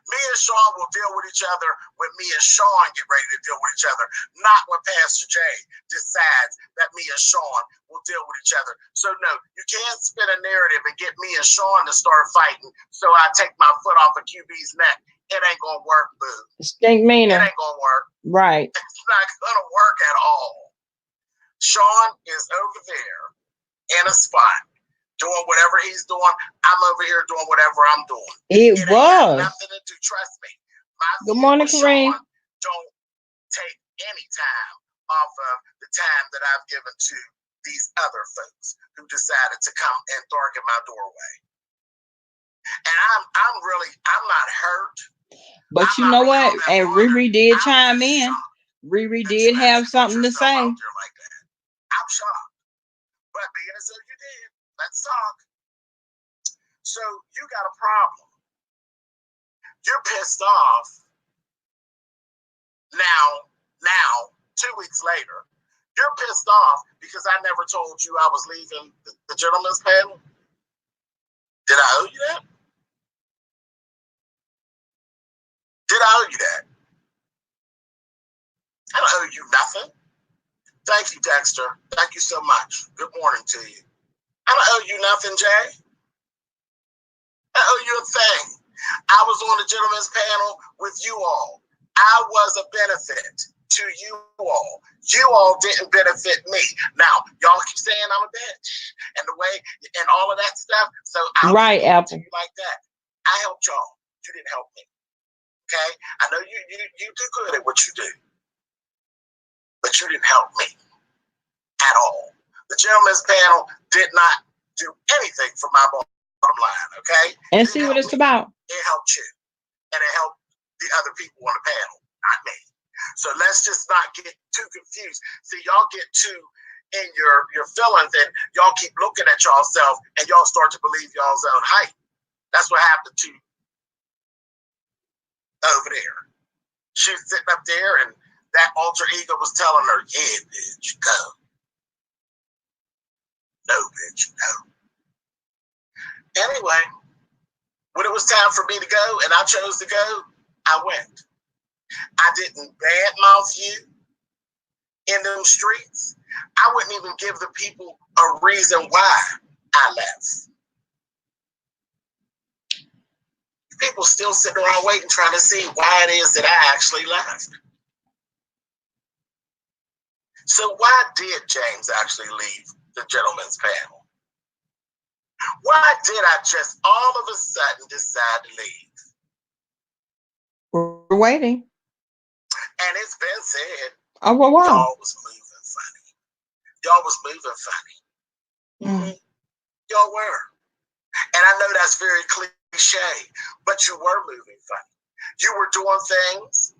Me and Sean will deal with each other when me and Sean get ready to deal with each other, not when Pastor Jay decides that me and Sean will deal with each other. So no, you can't spin a narrative and get me and Sean to start fighting so I take my foot off of QB's neck. It ain't gonna work, boo. Stink meaner. It ain't gonna work. Right. It's not gonna work at all. Sean is over there in a spot doing whatever he's doing. I'm over here doing whatever I'm doing. It It ain't got was. nothing to do. Trust me. My Good view morning, of Kareem. Sean don't take any time off of the time that I've given to these other folks who decided to come and darken my doorway. And I'm not hurt. But I'm you not know really what? all that And bothered. Riri did I'm chime just in. shocked Riri that did you have actually put something to yourself say. out there like that. I'm shocked. But being as though you did, let's talk. So you got a problem. You're pissed off now, 2 weeks later. You're pissed off because I never told you I was leaving the gentleman's panel. Did I owe you that? Did I owe you that? I don't owe you nothing. Thank you, Dexter. Thank you so much. Good morning to you. I don't owe you nothing, Jay. I owe you a thing. I was on the gentleman's panel with you all. I was a benefit to you all. You all didn't benefit me. Now, y'all keep saying I'm a bitch and the way and all of that stuff. So I'll Right, give it to Apple. you like that. I helped y'all. You didn't help me. Okay? I know you do good at what you do. But you didn't help me at all. The gentleman's panel did not do anything for my bottom line, okay? And see what it's about. It helped you. And it helped the other people on the panel, not me. So let's just not get too confused. See, y'all get too in your feelings and y'all keep looking at yourself and y'all start to believe y'all's own hype. That's what happened to over there. She was sitting up there and that alter ego was telling her, yeah, bitch, go. No, bitch, no. Anyway, when it was time for me to go and I chose to go, I went. I didn't badmouth you in them streets. I wouldn't even give the people a reason why I left. People still sitting around waiting, trying to see why it is that I actually left. So why did James actually leave the gentleman's panel? Why did I just all of a sudden decide to leave? We're waiting. And it's been said, Oh, well, wow. y'all was moving funny. Y'all was moving funny. Mm-hmm. Y'all were. And I know that's very cliche, but you were moving funny. You were doing things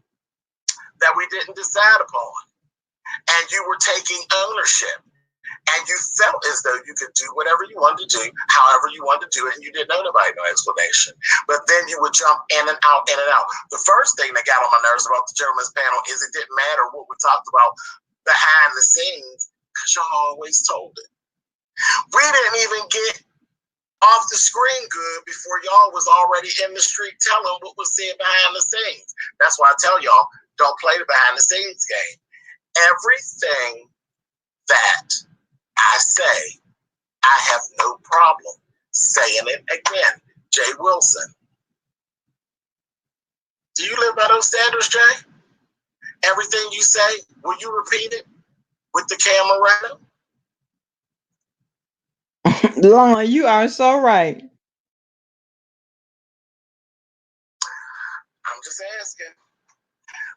that we didn't decide upon. And you were taking ownership. And you felt as though you could do whatever you wanted to do, however you wanted to do it, and you didn't owe nobody no explanation. But then you would jump in and out, in and out. The first thing that got on my nerves about the gentleman's panel is it didn't matter what we talked about behind the scenes, because y'all always told it. We didn't even get off the screen good before y'all was already in the street telling what was said behind the scenes. That's why I tell y'all, don't play the behind the scenes game. Everything that I say, I have no problem saying it again. Jay Wilson. Do you live by those standards, Jay? Everything you say, will you repeat it with the camera running? Lon, you are so right. I'm just asking.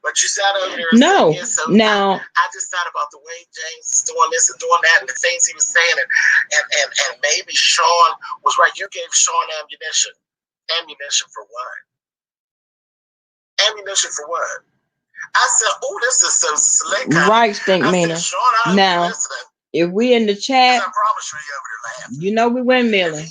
But you sat over there no, saying, so now I just thought about the way James is doing this and doing that and the things he was saying and maybe Sean was right. You gave Sean ammunition. Ammunition for what? Ammunition for what? I said, oh, this is so slick. Right, Stink Mina. Now, if we in the chat, I promise you over there laughing. You know we windmilling.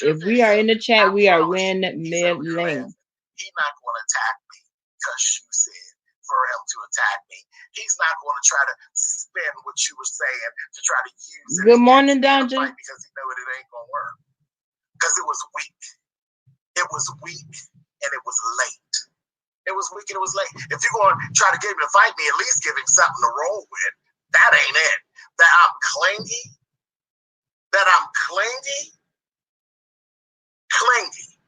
If we are in the chat, we are windmilling. He's not going to attack me because you said for him to attack me. He's not going to try to spin what you were saying to try to use it. Good morning, Dungeon. Because he know it ain't going to work. Because it was weak. It was weak and it was late. It was weak and it was late. If you're going to try to get him to fight me, at least give him something to roll with. That ain't it. That I'm clingy. That I'm clingy. Clingy.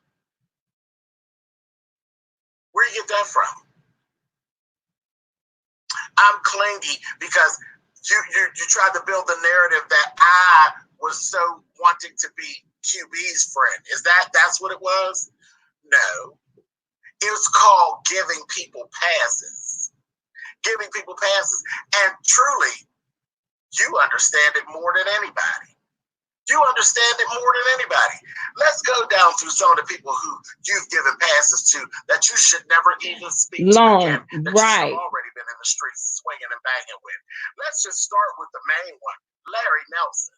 Where you get that from? I'm clingy because you tried to build the narrative that I was so wanting to be QB's friend. That's what it was? No. It was called giving people passes. Giving people passes. And truly, you understand it more than anybody. You understand it more than anybody. Let's go down through some of the people who you've given passes to that you should never even speak to again. That right. you've already been in the streets swinging and banging with. Let's just start with the main one, Larry Nelson.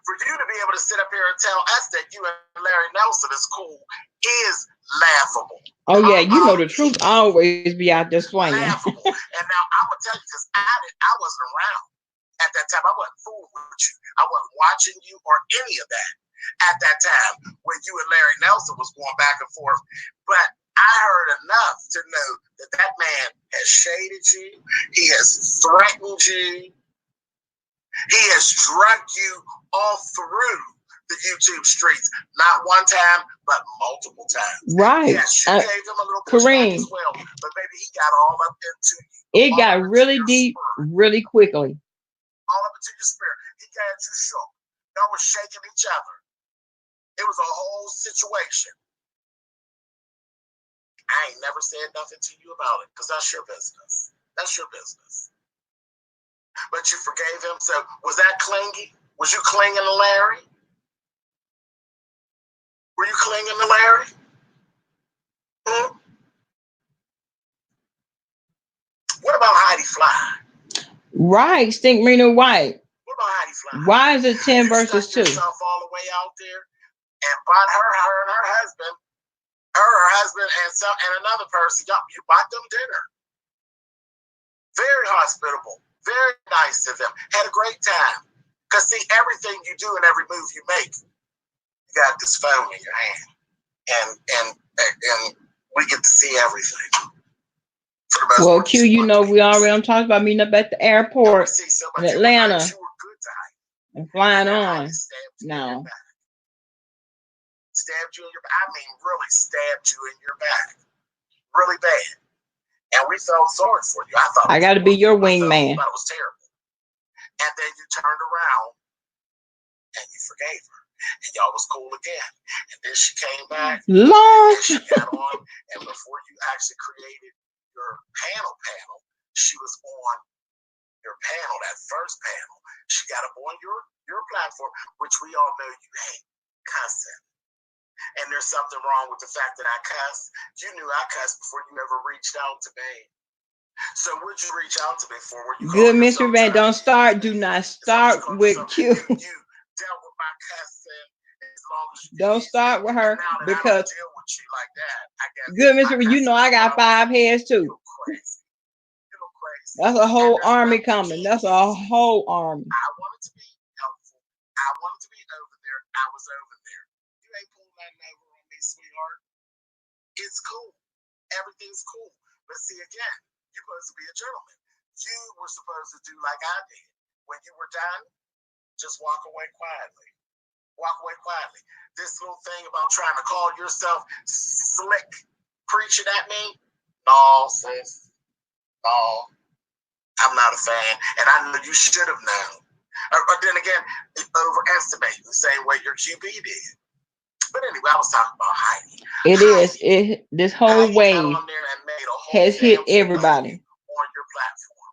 For you to be able to sit up here and tell us that you and Larry Nelson is cool is laughable. Oh yeah, you know the truth always be out there swinging. Laughable. And now I'm gonna tell you, because I wasn't around at that time. I wasn't fooling with you. I wasn't watching you or any of that at that time when you and Larry Nelson was going back and forth. But I heard enough to know that that man has shaded you. He has threatened you. He has drugged you all through the YouTube streets, not one time, but multiple times. Right. Yes, you gave him a little pushback as well, but baby, he got all up into you. It got really deep, really quickly. All up into your spirit. He got you shook. Y'all was shaking each other. It was a whole situation. I ain't never said nothing to you about it, because that's your business. That's your business. But you forgave him. So was that clingy? Was you clinging to Larry? Were you clinging to Larry? What about Heidi Fly? Right, Stink Reno White. What about Heidi Fly? Why is it 10 versus 2? Yourself all the way out there and bought her and her husband and another person. You bought them dinner. Very hospitable. Very nice to them. Had a great time. Because see, everything you do and every move you make, you got this phone in your hand. And we get to see everything. Well, Q, you know, we already talked about meeting up at the airport in Atlanta and flying on. No. Stabbed you in your back. I mean, really stabbed you in your back. Really bad. And we felt sorry for you. I got to be your wingman. I thought it was terrible. And then you turned around and you forgave her. And y'all was cool again. And then she came back. Lord. And she got on. And before you actually created your panel, she was on your panel, that first panel. She got up on your platform, which we all know you hate cussing. And there's something wrong with the fact that I cuss. You knew I cussed before you ever reached out to me. So would you reach out to me for? Good, Mr. Van, don't start. Do not start with Q. You dealt with my cussing as long as you don't start with her because I deal with you like that. I guess good, Mr. You know I got 5 heads too. You're crazy. That's a whole army coming. That's a whole army. I wanted to be helpful. I wanted to be over there. I was over there. You ain't pulling nothing over on me, sweetheart. It's cool. Everything's cool. But see, again, you're supposed to be a gentleman. You were supposed to do like I did. When you were done, just walk away quietly. Walk away quietly. This little thing about trying to call yourself slick preaching at me, no, sis. No. I'm not a fan. And I know you should have known. Or then again, overestimate the same way your QB did. But anyway, I was talking about Heidi. This whole wave has hit everybody on your platform.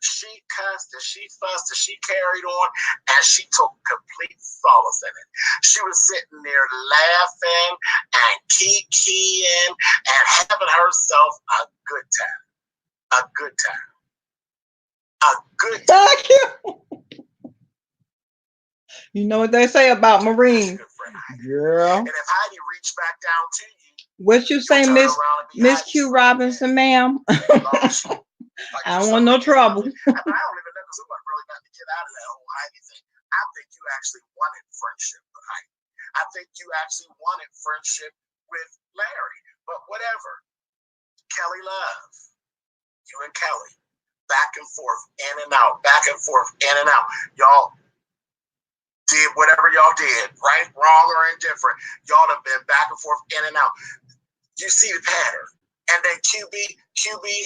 She cussed and she fussed and she carried on and she took complete solace in it. She was sitting there laughing and kikiing and having herself a good time. A good time. A good time. Thank you. You know what they say about Marines. Girl. And if Heidi reached back down to you, what you say, Miss Q Robinson, ma'am? I don't want no trouble. I don't even know, because we weren't really got to get out of that whole Heidi thing. I think you actually wanted friendship with Heidi. I think you actually wanted friendship with Larry. But whatever. Kelly Love. You and Kelly. Back and forth, in and out, back and forth, in and out. Y'all did whatever y'all did, right, wrong, or indifferent. Y'all have been back and forth, in and out. You see the pattern. And then QB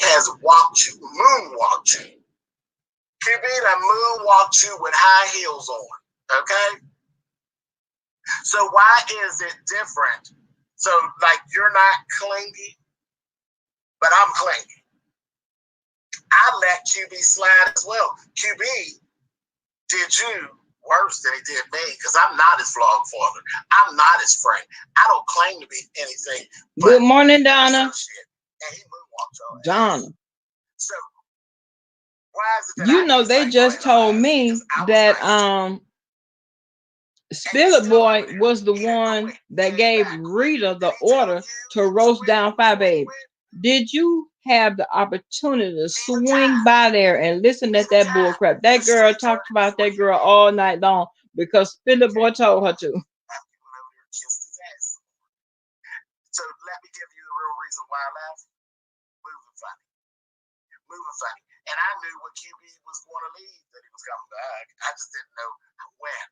has moonwalked you. QB that moonwalked you with high heels on. Okay? So why is it different? So like you're not clingy, but I'm clingy. I let QB slide as well. QB did you worse than he did me because I'm not his vlog father. I'm not his friend. I don't claim to be anything. Good morning, Donna. And he moonwalked your Donna. ass. So why is it that You know they just told me that Spirit Boy was the one that gave Rita the order to roast down Phi Baby. Did you have the opportunity to swing by there and listen to that bull crap? That girl talked about that girl all night long because Spirit Boy told her to. So let me give you the real reason why I laughed. Moving funny. And I knew when QB was going to leave that he was coming back. I just didn't know when.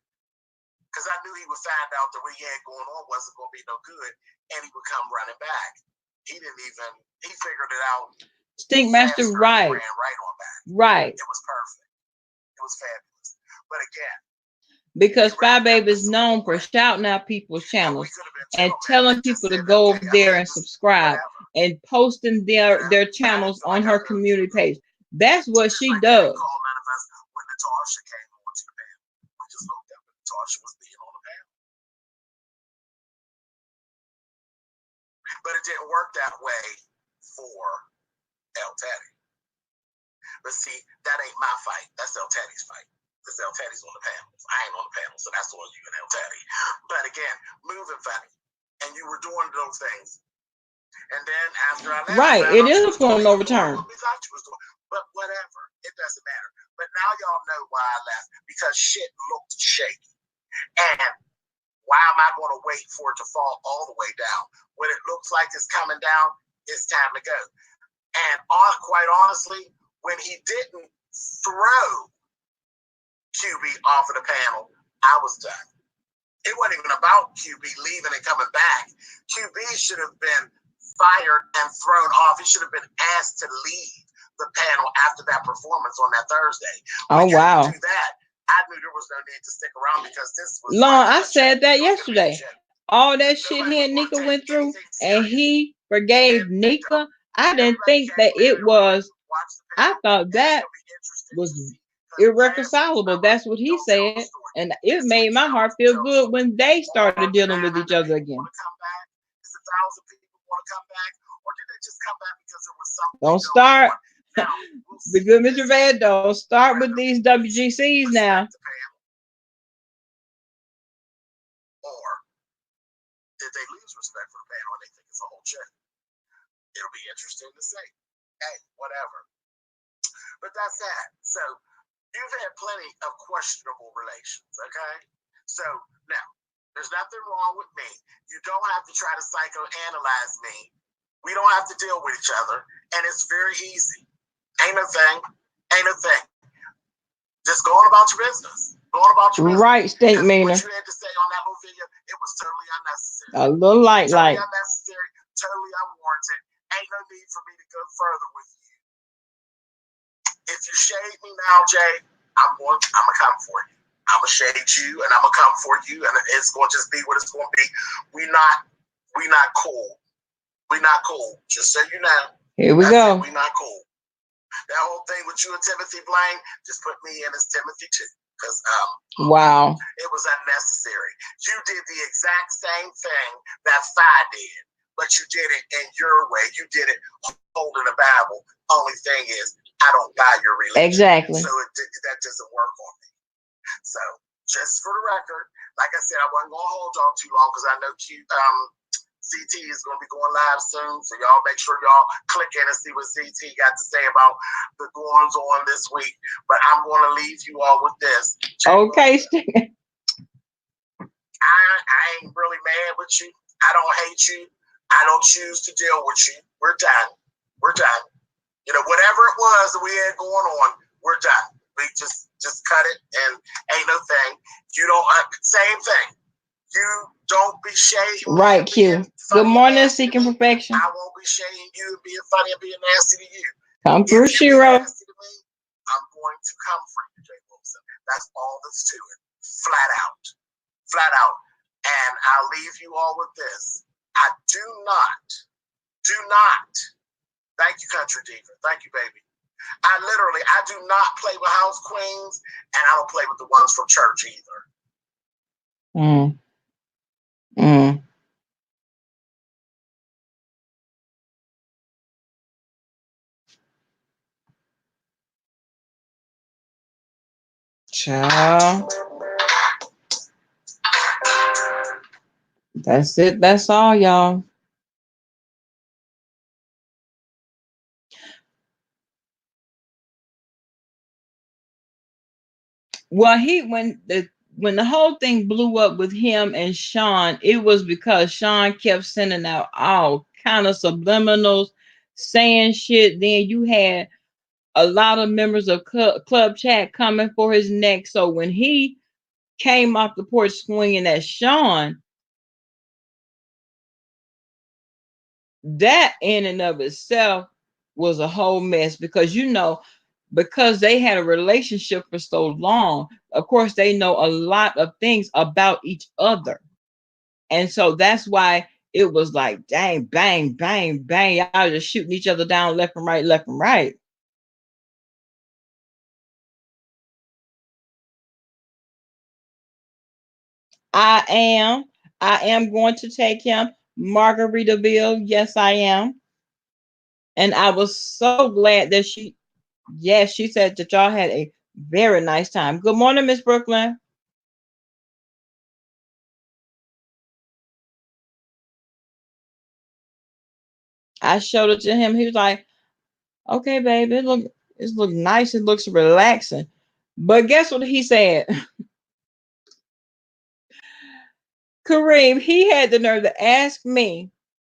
Because I knew he would find out that what he had going on wasn't going to be no good, and he would come running back. He figured it out. Stinkmaster, right. Ran right on back. Right. It was perfect. It was fabulous. But again, because Phi Baby is known for shouting out people's channels and telling people to go over there and subscribe and posting their channels on her community page. That's what she does. When Natasha came onto the panel, we just looked up and Natasha was being on the panel. But it didn't work that way for El Teddy. But see, that ain't my fight. That's El Teddy's fight. Because El Teddy's on the panel. I ain't on the panel, so that's on you and El Teddy. But again, moving funny. And you were doing those things. And then after I left, right, it is a point of no return. We thought you was doing, but whatever, it doesn't matter. But now y'all know why I left, because shit looked shaky. And why am I going to wait for it to fall all the way down? When it looks like it's coming down, it's time to go. And quite honestly, when he didn't throw QB off of the panel, I was done. It wasn't even about QB leaving and coming back. QB should have been fired and thrown off. He should have been asked to leave the panel after that performance on that Thursday. When wow. Do that, I knew there was no need to stick around because this was. Lon, I said that yesterday. All that shit he and Nika went through, and he forgave Nika. I didn't think that it was. I thought that was irreconcilable. That's what he said, and it made my heart feel good when they started dealing with each other again. Don't start. The good Mr. Red, don't start with these WGCs now. Or did they lose respect for the panel and they think it's a whole check? It'll be interesting to see. Hey, whatever. But that's that. So you've had plenty of questionable relations, okay? So now, there's nothing wrong with me. You don't have to try to psychoanalyze me. We don't have to deal with each other, and it's very easy. Ain't a thing. Ain't a thing. Just go on about your business. Go on about your business. Right, State Maynard. What you had to say on that little video, it was totally unnecessary. A little light. Unnecessary, totally unwarranted. Ain't no need for me to go further with you. If you shade me now, Jay, I'm gonna come for you. I'm gonna shade you, and I'm gonna come for you, and it's gonna just be what it's gonna be. We not cool. We not cool. Just so you know. Here we go. We not cool. That whole thing with you and Timothy Blaine, just put me in as Timothy too, because wow, it was unnecessary. You did the exact same thing that Phi did, but you did it in your way. You did it holding the Bible. Only thing is, I don't buy your religion. Exactly. So that doesn't work on me. So just for the record, like I said, I wasn't gonna hold y'all too long because I know CT is going to be going live soon, so y'all make sure y'all click in and see what CT got to say about the goings on this week. But I'm going to leave you all with this. Okay. I ain't really mad with you. I don't hate you. I don't choose to deal with you. We're done. We're done. You know, whatever it was that we had going on, we're done. We just cut it, and ain't no thing. You don't same thing. You don't be shading Right, me and Q. being Good funny and morning, nasty to Seeking me. Perfection. I won't be shading you and being funny and being nasty to you. Come If through, you be Shiro. nasty to me, I'm going to come for you, Jay Wilson. That's all that's to it. Flat out. Flat out. And I'll leave you all with this. I do not, thank you, Country Diva. Thank you, baby. I do not play with house queens, and I don't play with the ones from church either. Mm. Mm. Child. That's it. That's all, y'all. Well, when the whole thing blew up with him and Sean, it was because Sean kept sending out all kind of subliminals, saying shit. Then you had a lot of members of club chat coming for his neck. So when he came off the porch swinging at Sean, that in and of itself was a whole mess because because they had a relationship for so long, of course they know a lot of things about each other. And so that's why it was like dang, bang, bang, bang. Y'all just shooting each other down left and right, left and right. I am. I am going to take him. Margaritaville. Yes, I am. And I was so glad that yes, she said that y'all had a very nice time. Good morning, Miss Brooklyn. I showed it to him. He was like, okay, baby, it look nice. It looks relaxing. But guess what he said? Kareem, he had the nerve to ask me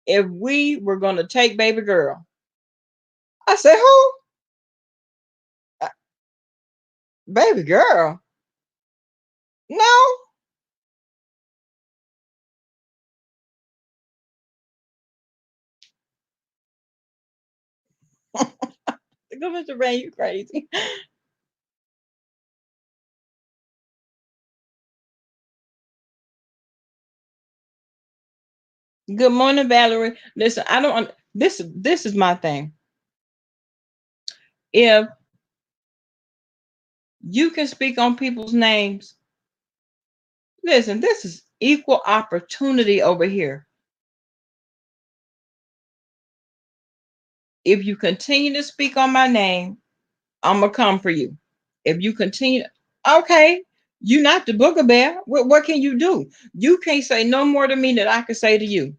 if we were going to take baby girl. I said, who? Uh, Baby girl? No. Go, Mr. Ray, you crazy. Good morning, Valerie. Listen, I don't. This is my thing. If you can speak on people's names, listen. This is equal opportunity over here. If you continue to speak on my name, I'm gonna come for you. If you continue, okay, you're not the booger bear. What can you do? You can't say no more to me than I can say to you.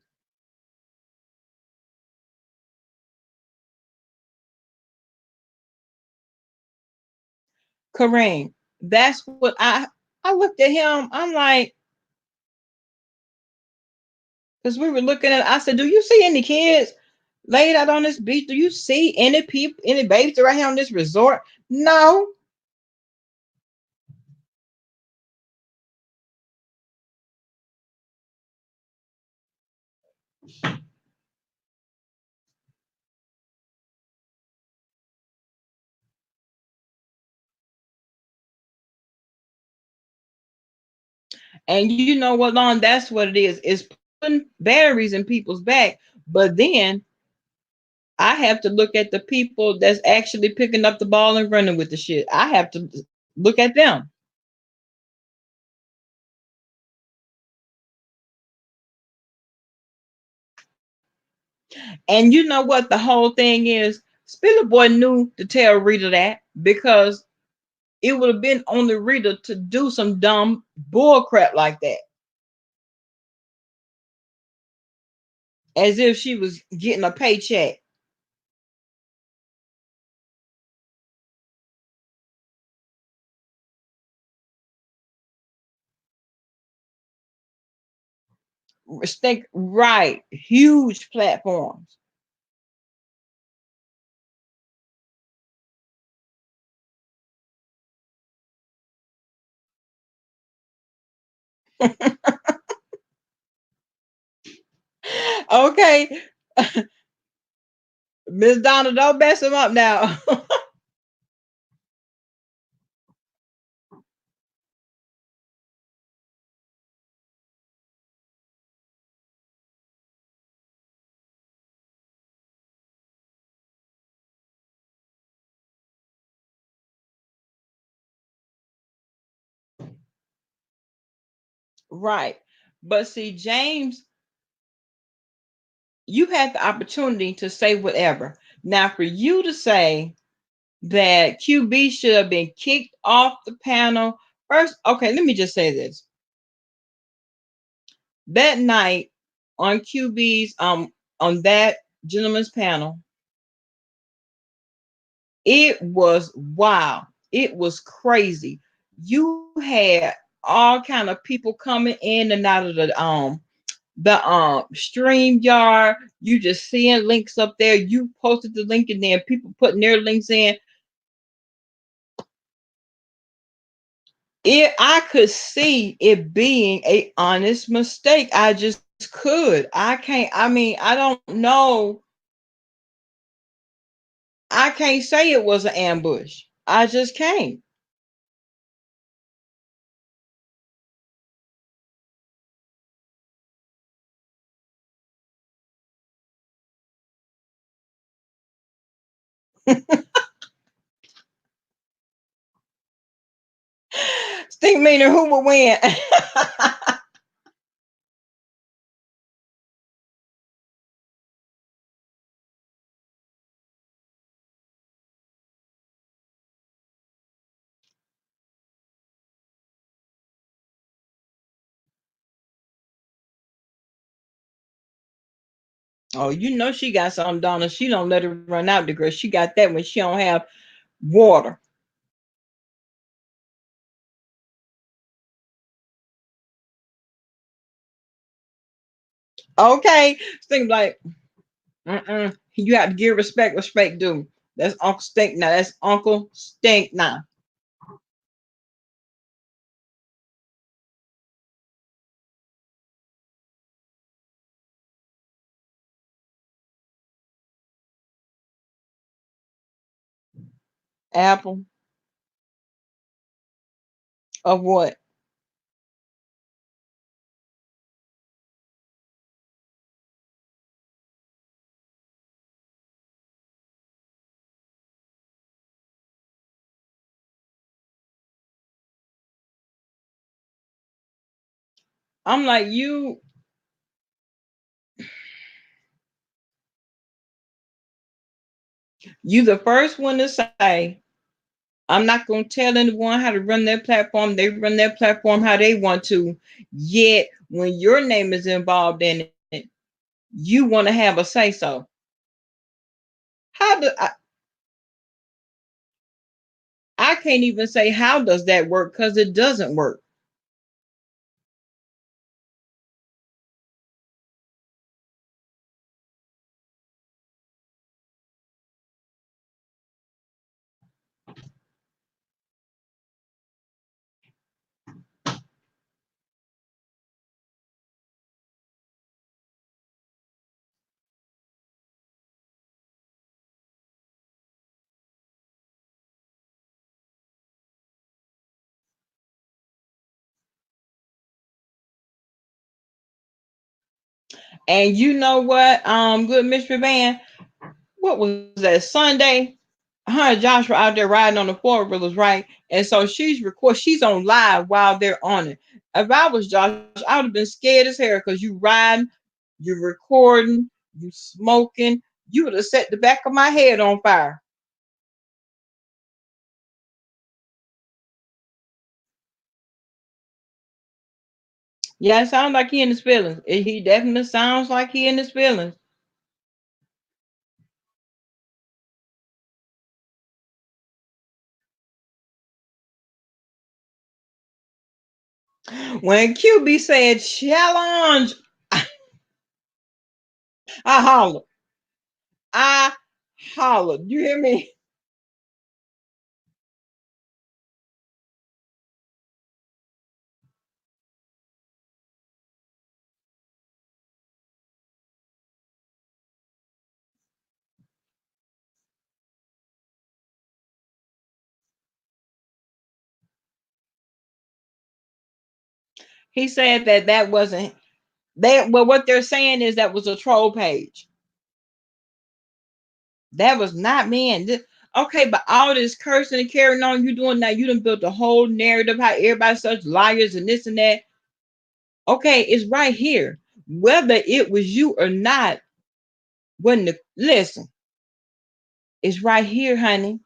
Kareem, that's what I looked at him. I'm like, because we were looking at. I said, "Do you see any kids laid out on this beach? Do you see any people, any babies right here on this resort?" No. And you know what, Lon? That's what it is. It's putting batteries in people's back. But then I have to look at the people that's actually picking up the ball and running with the shit. I have to look at them. And you know what the whole thing is? Spiller Boy knew to tell Rita that because it would have been on the Rita to do some dumb bull crap like that. As if she was getting a paycheck. Think right, huge platforms. Okay, Miss Donna, don't mess him up now. Right. But see, James, you had the opportunity to say whatever. Now, for you to say that QB should have been kicked off the panel first, okay, let me just say this. That night on QB's on that gentleman's panel, it was wow. It was crazy. You had all kind of people coming in and out of the stream yard. You just seeing links up there. You posted the link and then people putting their links in. I could see it being a honest mistake. I just could. I can't. I mean, I don't know. I can't say it was an ambush. I just can't. Stink meaner, who will win? Oh, you know she got something, Donna. She don't let her run out the girl. She got that when she don't have water. Okay, Stink like, you have to give respect, respect due. That's Uncle Stink now. That's Uncle Stink now. Apple of what? I'm like you the first one to say I'm not going to tell anyone how to run their platform. They run their platform how they want to. Yet, when your name is involved in it, you want to have a say so. How do I can't even say how does that work because it doesn't work. And you know what? Good Mystery Band. What was that Sunday? Her and Josh were out there riding on the four wheelers, right? And so she's on live while they're on it. If I was Josh, I would have been scared as hell because you riding, you recording, you smoking, you would have set the back of my head on fire. Yeah, it sounds like he in his feelings. He definitely sounds like he in his feelings. When QB said challenge, I hollered. I hollered. You hear me? He said that that wasn't they. Well, what they're saying is that was a troll page. That was not me. And okay, but all this cursing and carrying on you doing now, you done built a whole narrative how everybody's such liars and this and that. Okay, it's right here. Whether it was you or not, when the listen, it's right here, honey.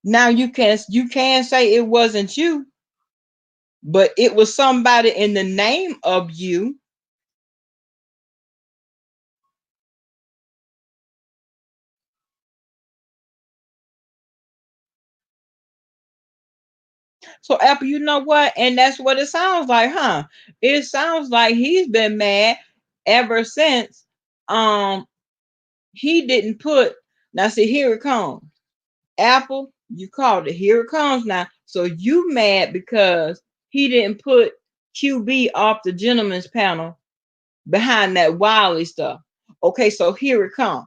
Now you can say it wasn't you, but it was somebody in the name of you. So Apple, you know what? And that's what it sounds like, huh? It sounds like he's been mad ever since he didn't put now see here it comes. Apple, you called it. Here it comes now. So you mad because he didn't put QB off the gentleman's panel behind that Wiley stuff. Okay, so here it comes.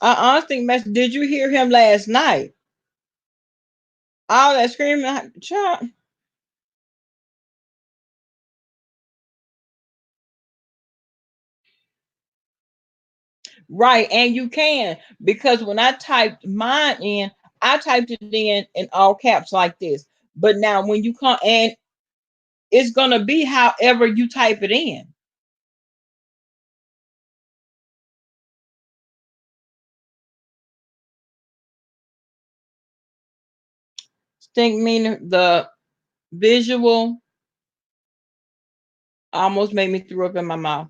I honestly, did you hear him last night? All that screaming, child. Right, and you can because when I typed mine in, I typed it in all caps like this. But now when you come and it's gonna be however you type it in. Think meaning the visual almost made me throw up in my mouth.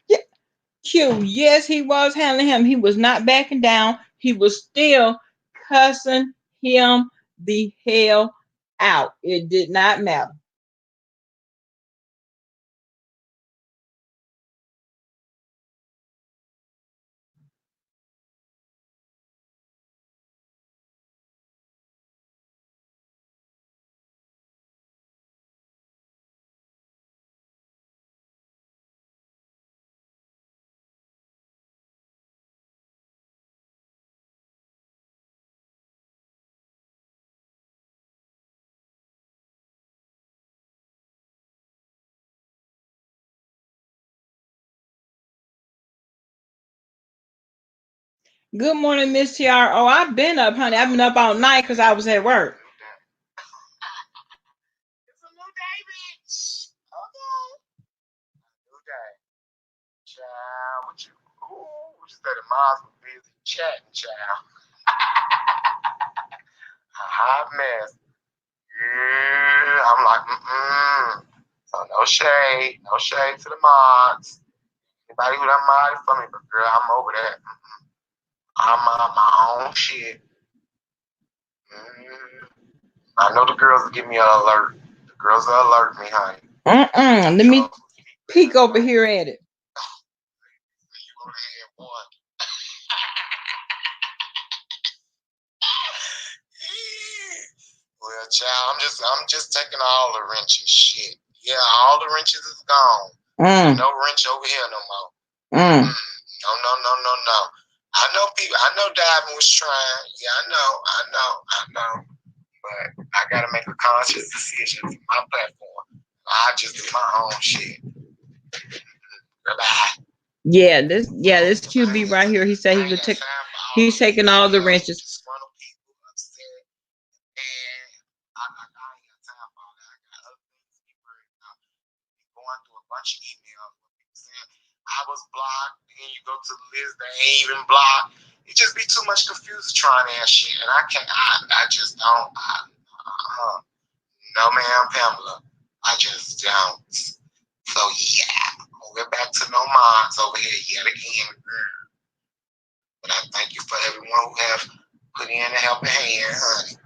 Yeah, Q. Yes, he was handling him. He was not backing down. He was still cussing him the hell out. It did not matter. Good morning, Miss TR. Oh, I've been up, honey. I've been up all night because I was at work. It's a new day, bitch. Okay. New day. Child, what you said? Mom's busy chatting, child. A hot mess. Yeah, I'm like, So no shade to the mods. Anybody who done modded for me, but girl, I'm over that. I'm on my own shit. I know the girls will give me an alert. The girls will alert me, honey. Let me peek over here at it. You only had one. Well, child, I'm just taking all the wrenches. Shit. Yeah, all the wrenches is gone. No wrench over here no more. No. I know people. I know Diamond was trying. Yeah, I know. But I gotta make a conscious decision for my platform. I just do my own shit. Bye. Yeah, this QB right here. He said he's taking all the wrenches. I was blocked, then you go to the list, they ain't even blocked. It just be too much confused trying that shit, and I just don't. No, ma'am, Pamela, I just don't. So yeah, we're back to no mods over here yet again, girl. But I thank you for everyone who have put in a helping hand, honey.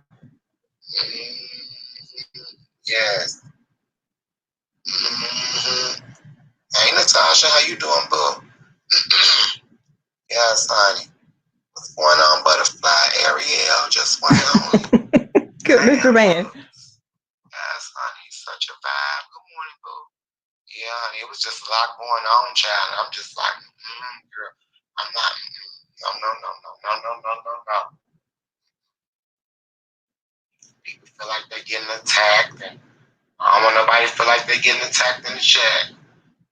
Yes. Hey, Natasha, how you doing, boo? Yes, honey. What's going on, Butterfly? Ariel, just one only. Good, Mr. Man. Yes, honey, such a vibe. Good morning, boo. Yeah, it was just a lot going on, child. I'm just like, girl, I'm not. No, no, no, no, no, no, no, no, no. People feel like they're getting attacked, and I don't want nobody to feel like they're getting attacked in the chat.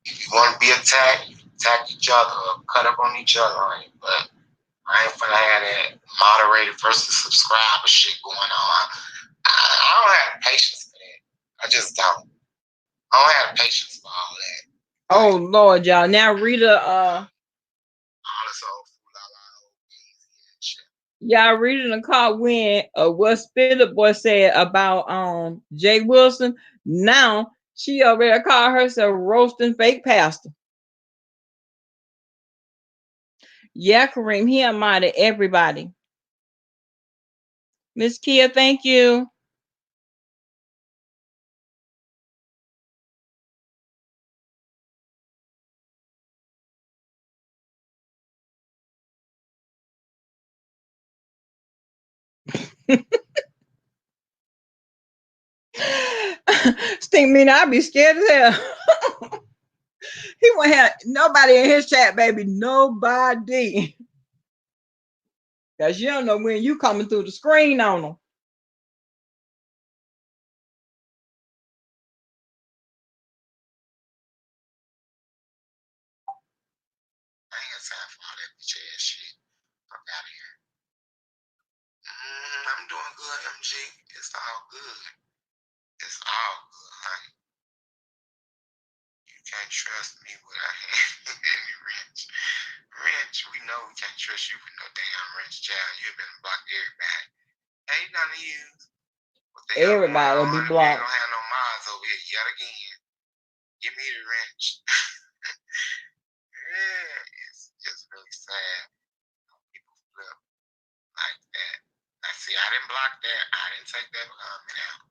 If you want to be attacked, you attack each other or cut up on each other, right? But I ain't finna have that moderated versus subscriber shit going on. I don't have patience for that. I just don't. I don't have patience for all that. Oh Lord, y'all. Now Rita, All this old old shit. y'all read in the car when what Spirit Boy said about Jay Wilson. Now she already called herself roasting fake pastor. Yeah, Kareem, he admired everybody. Miss Kia, thank you. Stink mean I'd be scared as hell. He won't have nobody in his chat, baby. Nobody. Because you don't know when you coming through the screen on them. I ain't got time for all that bitch ass shit. Fuck out of here. I'm doing good, MG. It's all good. It's all good, honey. You can't trust me with a hand any wrench. Wrench, we know we can't trust you with no damn wrench, child. You've been blocked everybody. Ain't none of you. Everybody will be blocked. I don't have no minds over here yet again. Give me the wrench. Yeah, it's just really sad how people flip like that. I see, I didn't block that. I didn't take that comment out.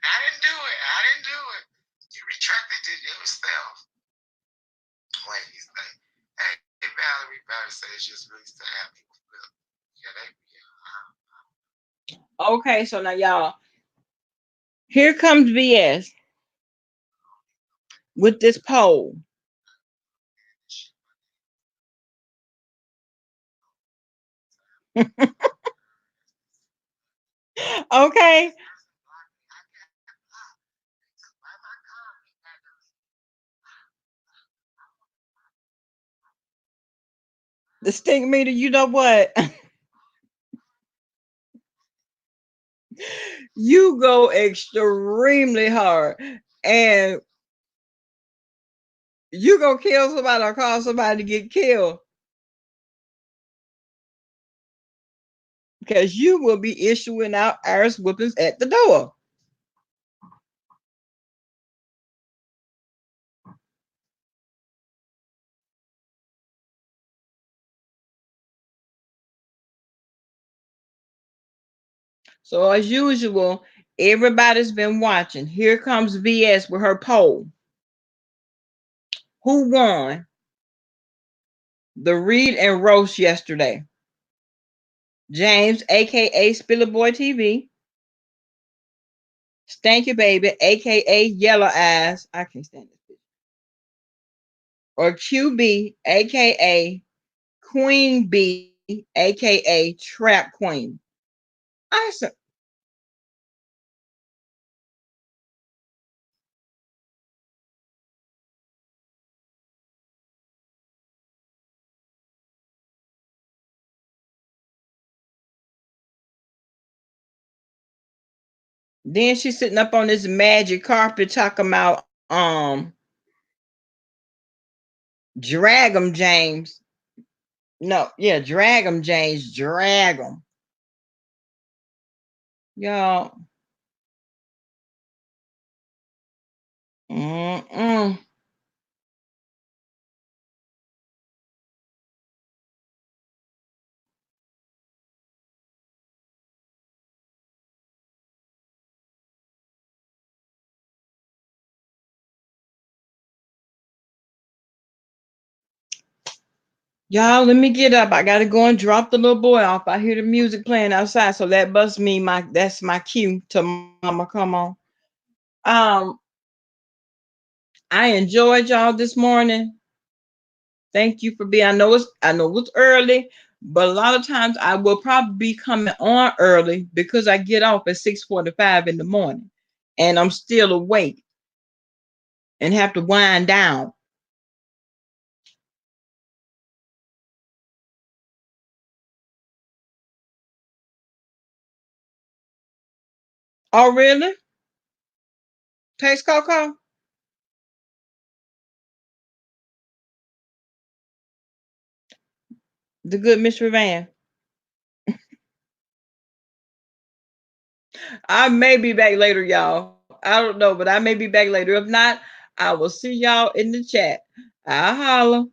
I didn't do it. I didn't do it. You retracted it yourself. Wait, he's like, hey, Valerie says it's just really sad people flip. Yeah, they Okay, so now y'all, here comes VS with this poll. Okay. The stink meter, you know what? You go extremely hard and you go kill somebody or cause somebody to get killed. Because you will be issuing out arse whoopings at the door. So as usual, everybody's been watching. Here comes VS with her poll. Who won the read and roast yesterday? James, aka Spiller Boy TV, Stanky Baby, aka Yellow Eyes. I can't stand this. Or QB, aka Queen B, aka Trap Queen. I said, then she's sitting up on this magic carpet talking about drag 'em, James. No, yeah, drag 'em, James, drag 'em. Y'all. Y'all, let me get up. I gotta go and drop the little boy off. I hear the music playing outside, so that must mean that's my cue to mama come on. I enjoyed y'all this morning. Thank you for being. I know it's early, but a lot of times I will probably be coming on early because I get off at 6:45 in the morning, and I'm still awake and have to wind down. Oh, really? Taste Coco? The good Miss Van. I may be back later, y'all. I don't know, but I may be back later. If not, I will see y'all in the chat. I'll holler.